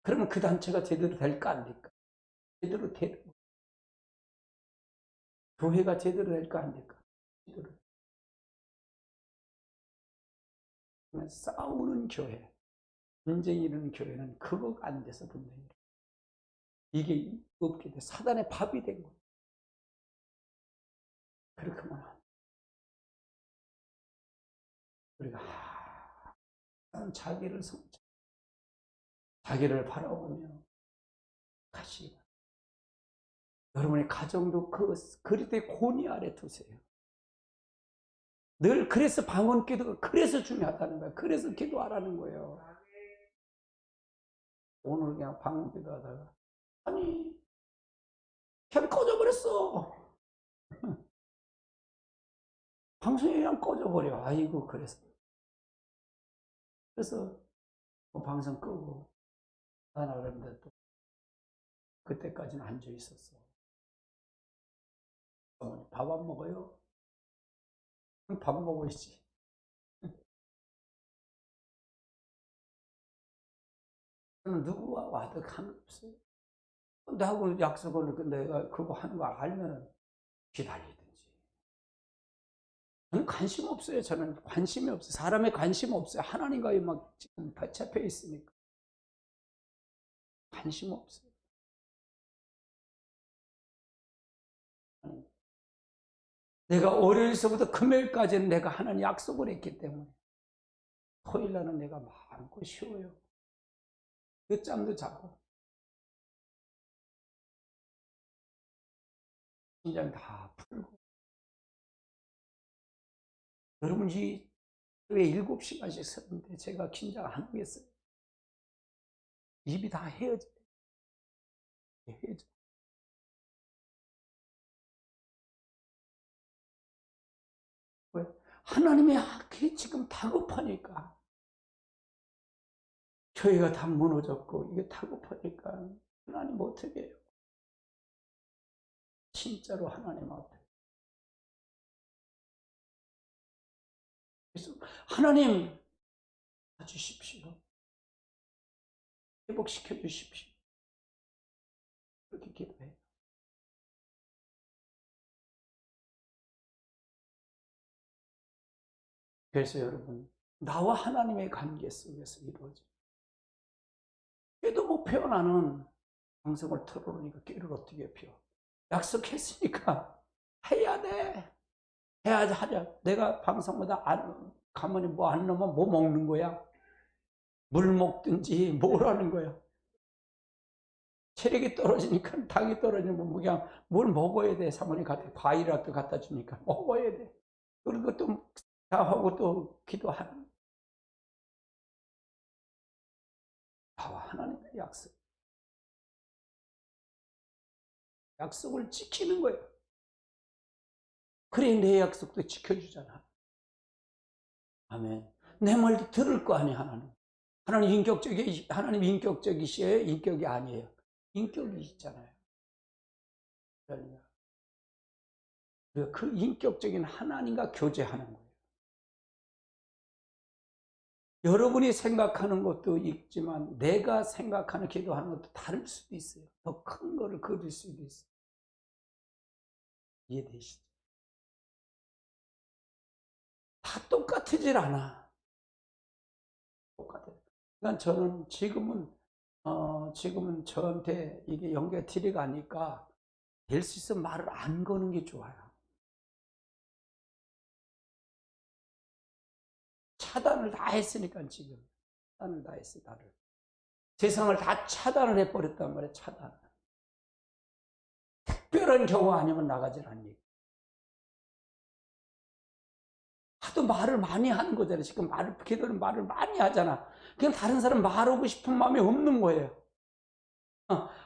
[SPEAKER 1] 그러면 그 단체가 제대로 될까 안 될까? 제대로 되는 거예요. 교회가 제대로 될까 안 될까? 제대로. 싸우는 교회, 분쟁이 일어나는 교회는 그거가 안 돼서 분쟁이 이게 없게 돼. 사단의 밥이 된 거예요. 그렇게 하면 안 돼. 우리가 자기를 성찰, 자기를 바라보며 가시. 여러분의 가정도 그리스도의 권위 아래 두세요. 늘 그래서 방언 기도가 그래서 중요하다는 거예요. 그래서 기도하라는 거예요. 오늘 그냥 방언 기도하다가 아니 그냥 꺼져버렸어. 방송이 그냥 꺼져버려. 아이고, 그래서 뭐 방송 끄고 나가는데 또 그때까지는 앉아 있었어. 어머니 밥 안 먹어요? 밥 먹어야지. 누구와 와도 상관없어요. 나하고 약속을 내가 그거 하는 거 알면 기다리든지. 저는 관심 없어요. 저는 관심이 없어요. 사람에 관심 없어요. 하나님과의 막 지금 잡혀 있으니까. 관심 없어요. 내가 월요일서부터 금요일까지는 내가 하나님 약속을 했기 때문에 토요일날은 내가 마음껏 쉬어요. 늦잠도 자고 긴장 다 풀고. 여러분 이 왜 7시간씩 썼는데 제가 긴장 안 하겠어요? 입이 다 헤어져. 왜? 하나님의 학이 지금 다급하니까. 교회가 다 무너졌고 이게 다급하니까 하나님 어떻게 해요? 진짜로 하나님 앞에. 그래서 하나님 봐주십시오. 회복시켜 주십시오. 그렇게 기도해요. 그래서 여러분 나와 하나님의 관계 속에서 이루어져. 꾀도 못 펴. 나는 방송을 틀어놓으니까 꾀를 어떻게 펴. 약속했으니까 해야 돼. 해야지 하자. 내가 방송마다 가만히 뭐 안 넣으면 뭐 먹는 거야? 물 먹든지 뭘 하는 거야? 체력이 떨어지니까 당이 떨어지면 그냥 뭘 먹어야 돼. 사모님 과일이라도 갖다 주니까 먹어야 돼. 그리고 또 다 하고 또 기도하는. 나와 하나님의 약속. 약속을 지키는 거예요. 그래 내 약속도 지켜주잖아. 아멘. 내 말도 들을 거 아니야 하나님. 하나님 인격적이시에요? 인격이 아니에요. 인격이 있잖아요. 그러니까 그 인격적인 하나님과 교제하는 거예요. 여러분이 생각하는 것도 있지만 내가 생각하는 기도하는 것도 다를 수도 있어요. 더 큰 거를 그릴 수도 있어요. 이해되시죠? 다 똑같으질 않아. 똑같아요. 그러니까 저는 지금은 저한테 이게 연결 가니까 될 수 있으면 말을 안 거는 게 좋아요. 차단을 다 했으니까 지금. 차단을 다 했어, 나를. 세상을 다 차단을 해버렸단 말이에요, 차단. 특별한 경우 아니면 나가질 않니. 하도 말을 많이 하는 거잖아요. 지금 기도는 말을 많이 하잖아. 그냥 다른 사람 말하고 싶은 마음이 없는 거예요.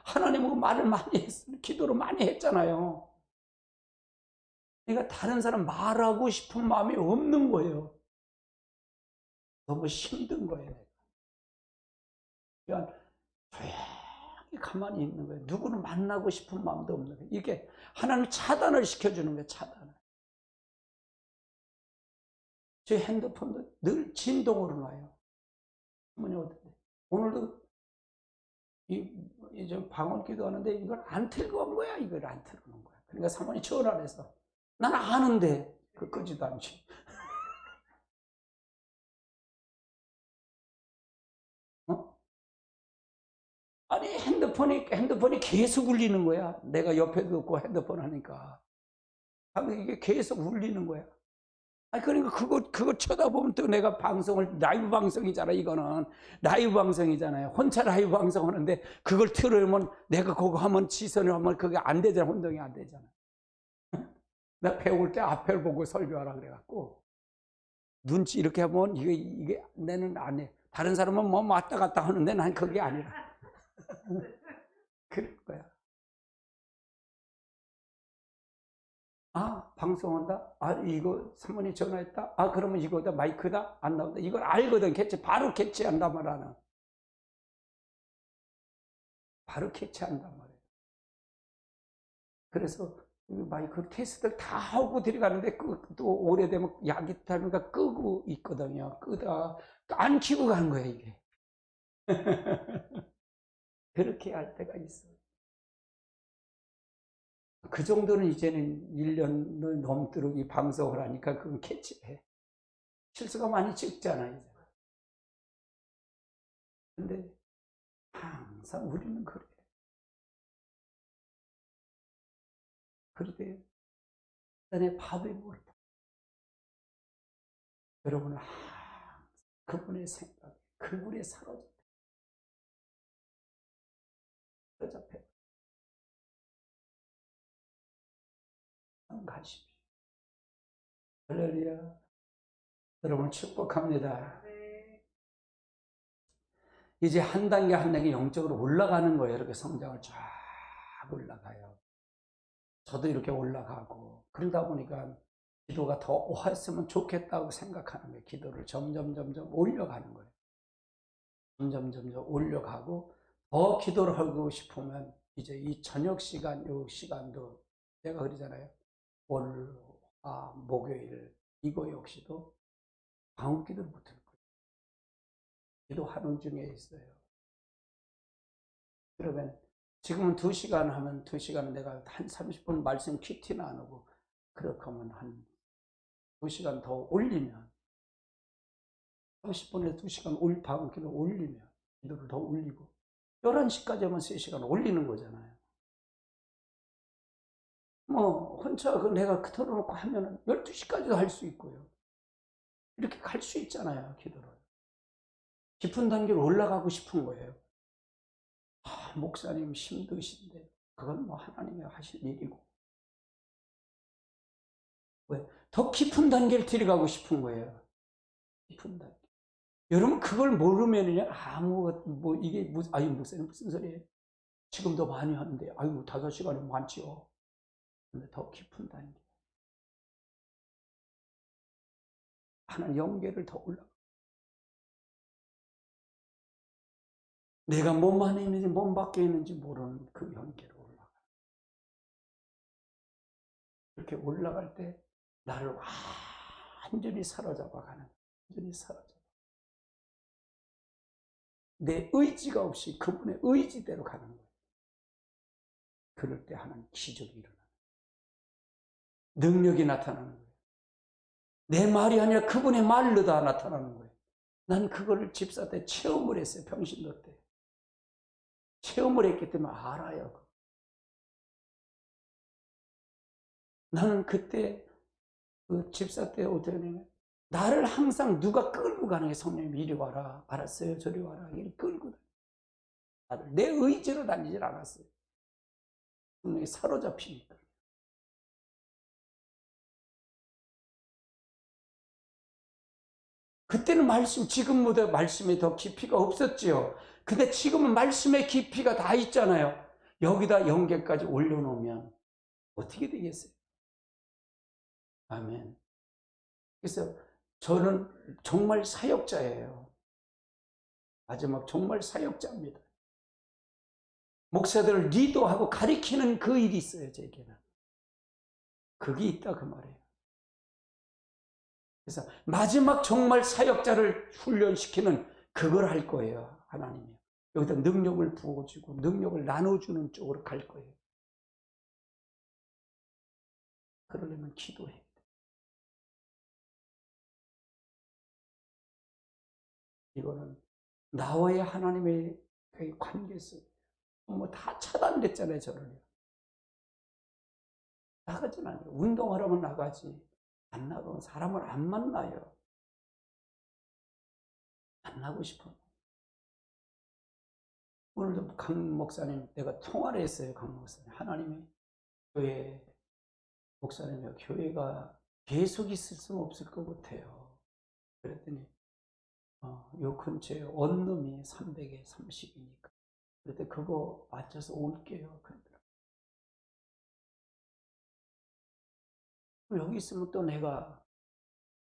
[SPEAKER 1] 하나님하고 말을 많이 했어요. 기도를 많이 했잖아요. 그러니까 다른 사람 말하고 싶은 마음이 없는 거예요. 너무 힘든 거예요. 그러니까 조용히 가만히 있는 거예요. 누구를 만나고 싶은 마음도 없는 거예요. 이게 하나님 차단을 시켜주는 거예요. 차단을. 제 핸드폰도 늘 진동으로 놔요. 오늘도 이제 방언 기도하는데 이걸 안 틀고 온 거야. 이걸 안 틀고 온 거야. 그러니까 사모님 전화를 해서 난 아는데 그 끄지도 않지. 어? 아니 핸드폰이 계속 울리는 거야. 내가 옆에 두고 핸드폰 하니까 이게 계속 울리는 거야. 아니 그러니까 그거 쳐다보면 또 내가 라이브 방송이잖아. 이거는 라이브 방송이잖아요. 혼자 라이브 방송하는데 그걸 틀으면 내가 그거 하면 시선을 하면 그게 안 되잖아. 혼동이 안 되잖아. 나 배울 때 앞을 보고 설교하라 그래갖고 눈치 이렇게 하면 이게 내는 안 해. 다른 사람은 뭐 왔다 갔다 하는데 난 그게 아니라. 그럴 거야. 아, 방송한다? 아, 이거 사모님 전화했다? 아, 그러면 이거다, 마이크다? 안 나온다. 이걸 알거든. 바로 캐치한단 말이야. 바로 캐치한단 말이에요. 그래서 마이크 테스트를 다 하고 들어가는데 또 오래되면 약이 타니까 끄고 있거든요. 끄다 안 키고 가는 거예요, 이게. 그렇게 할 때가 있어요. 그 정도는 이제는 1년을 넘도록 이 방송을 하니까 그건 캐치해. 실수가 많이 적잖아요, 이제. 근데 항상 우리는 그래. 그런데 내 밥이 모르다. 여러분은 항상 그분의 생각에, 그분의 사로잡혀 가십시오. 할렐루야. 여러분 축복합니다. 이제 한 단계 한 단계 영적으로 올라가는 거예요. 이렇게 성장을 쫙 올라가요. 저도 이렇게 올라가고 그러다 보니까 기도가 더 했으면 좋겠다고 생각하는 거예요. 기도를 점점 올려가는 거예요. 점점 올려가고 더 기도를 하고 싶으면 이제 이 저녁 시간, 이 시간도 내가 그러잖아요. 월, 화, 목요일 이거 역시도 방언 기도를 못할 거예요. 기도하는 중에 있어요. 그러면 지금은 2시간 하면 2시간 내가 한 30분 말씀 큐티는 안 하고 그렇게 하면 한 2시간 더 올리면 30분에 2시간 방언 기도 올리면 기도를 더 올리고 11시까지 하면 3시간 올리는 거잖아요. 뭐 혼자 내가 털어놓고 하면 12시까지도 할 수 있고요. 이렇게 갈 수 있잖아요. 기도를. 깊은 단계로 올라가고 싶은 거예요. 아, 목사님 힘드신데 그건 뭐 하나님이 하실 일이고 왜? 더 깊은 단계를 들어가고 싶은 거예요. 깊은 단계. 여러분 그걸 모르면은요 뭐 이게 무슨 아유 목사님 무슨 소리예요? 지금도 많이 하는데 아유 5시간이 많지요. 근데 더 깊은 단계. 하나님 영계를 더 올라. 내가 몸 안에 있는지 몸 밖에 있는지 모르는 그 영계로 올라가. 이렇게 올라갈 때 나를 완전히 사로잡아가는. 완전히 사로잡아. 내 의지가 없이 그분의 의지대로 가는 거예요. 그럴 때 하나님 기적이 일어나는 거예요. 능력이 나타나는 거예요. 내 말이 아니라 그분의 말로 다 나타나는 거예요. 난 그거를 집사 때 체험을 했어요. 평신도 때. 체험을 했기 때문에 알아요. 나는 그때 그 집사 때 어떻게 나를 항상 누가 끌고 가는 게 성령님 이리 와라. 알았어요. 저리 와라. 이리 끌고 나를 내 의지로 다니질 않았어요. 성령이 사로잡히니까. 그때는 지금보다 말씀에 더 깊이가 없었지요. 근데 지금은 말씀의 깊이가 다 있잖아요. 여기다 영계까지 올려놓으면 어떻게 되겠어요? 아멘. 그래서 저는 정말 사역자예요. 마지막 정말 사역자입니다. 목사들을 리더하고 가리키는 그 일이 있어요, 제게는. 그게 있다 그 말이에요. 그래서 마지막 정말 사역자를 훈련시키는 그걸 할 거예요, 하나님이. 여기다 능력을 부어주고 능력을 나눠주는 쪽으로 갈 거예요. 그러려면 기도해. 이거는 나와의 하나님의 관계에서 뭐 다 차단됐잖아요, 저는요. 나가진 않아요. 운동하려면 나가지. 안 나가면 사람을 안 만나요. 만나고 싶어. 오늘도 강 목사님, 내가 통화를 했어요, 강 목사님. 하나님이 교회, 목사님이 교회가 계속 있을 수는 없을 것 같아요. 그랬더니, 요 근처에 원룸이 300에 30이니까. 그때 그거 맞춰서 올게요. 그러더라고요. 여기 있으면 또 내가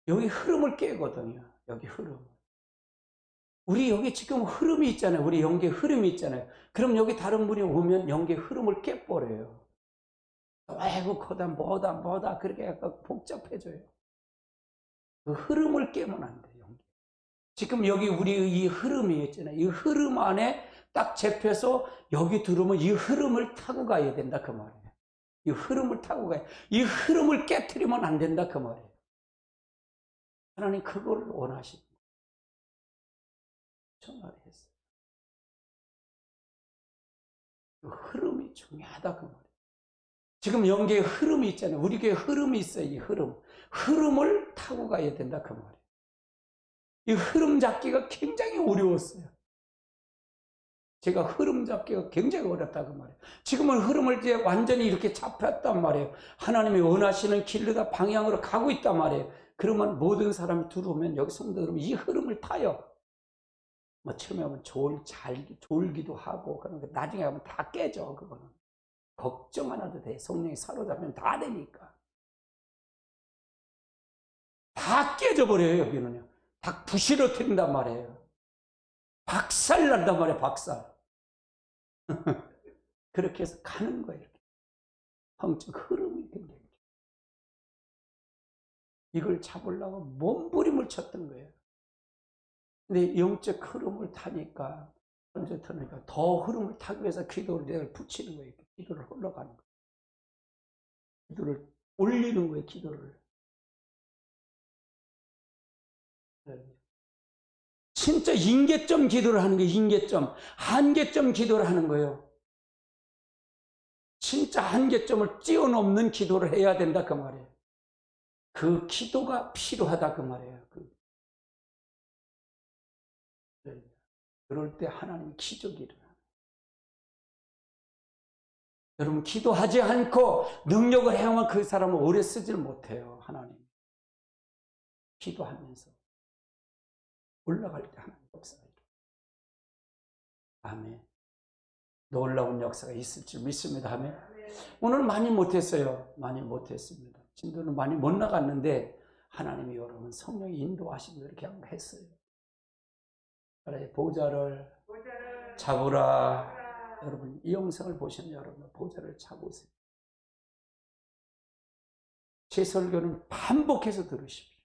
[SPEAKER 1] 여기 흐름을 깨거든요. 여기 흐름. 우리 여기 지금 흐름이 있잖아요. 우리 연계 흐름이 있잖아요. 그럼 여기 다른 분이 오면 연계 흐름을 깨버려요. 아이고 거다 뭐다 그렇게 약간 복잡해져요. 그 흐름을 깨면 안 돼요. 지금 여기 우리 이 흐름이 있잖아요. 이 흐름 안에 딱 잡혀서 여기 들어오면 이 흐름을 타고 가야 된다 그 말이에요. 이 흐름을 타고 가야, 이 흐름을 깨트리면 안 된다 그 말이에요. 하나님 그걸 원하시는 거예요. 전화를 했어요. 그 흐름이 중요하다 그 말이에요. 지금 연계에 흐름이 있잖아요. 우리 교회에 흐름이 있어요. 이 흐름. 흐름을 타고 가야 된다 그 말이에요. 이 흐름 잡기가 굉장히 어려웠어요. 제가 흐름 잡기가 굉장히 어렵다 그 말이에요. 지금은 흐름을 이제 완전히 이렇게 잡혔단 말이에요. 하나님이 원하시는 길로다 방향으로 가고 있단 말이에요. 그러면 모든 사람이 들어오면 여기 성도들은 이 흐름을 타요. 뭐 처음에 하면 졸기도 하고 그런 거 나중에 하면 다 깨져. 그거는 걱정 안 해도 돼. 성령이 사로잡으면 다 되니까 다 깨져버려요. 여기는요. 다 부시러뜨린단 말이에요. 박살난단 말이에요. 박살. 그렇게 해서 가는 거예요. 이렇게. 성적 흐름이 굉장히. 이걸 잡으려고 몸부림을 쳤던 거예요. 근데 영적 흐름을 타니까, 현재 타니까 더 흐름을 타기 위해서 기도를 내가 붙이는 거예요. 기도를 흘러가는 거예요. 기도를 올리는 거예요. 기도를. 진짜 임계점 기도를 하는 거예요. 임계점. 한계점 기도를 하는 거예요. 진짜 한계점을 뛰어넘는 기도를 해야 된다 그 말이에요. 그 기도가 필요하다 그 말이에요. 그럴 때 하나님 기적이 일어나요. 여러분 기도하지 않고 능력을 행하면 그 사람은 오래 쓰질 못해요. 하나님 기도하면서 올라갈 때 하나님 역사가 일어나요. 아멘. 놀라운 역사가 있을 줄 믿습니다. 아멘. 오늘 많이 못했어요. 많이 못했습니다. 진도는 많이 못 나갔는데 하나님이 여러분 성령이 인도하시고 이렇게 한번 했어요. 보좌를 잡으라. 여러분 이 영상을 보시면 여러분 보좌를 잡으세요. 제 설교는 반복해서 들으십시오.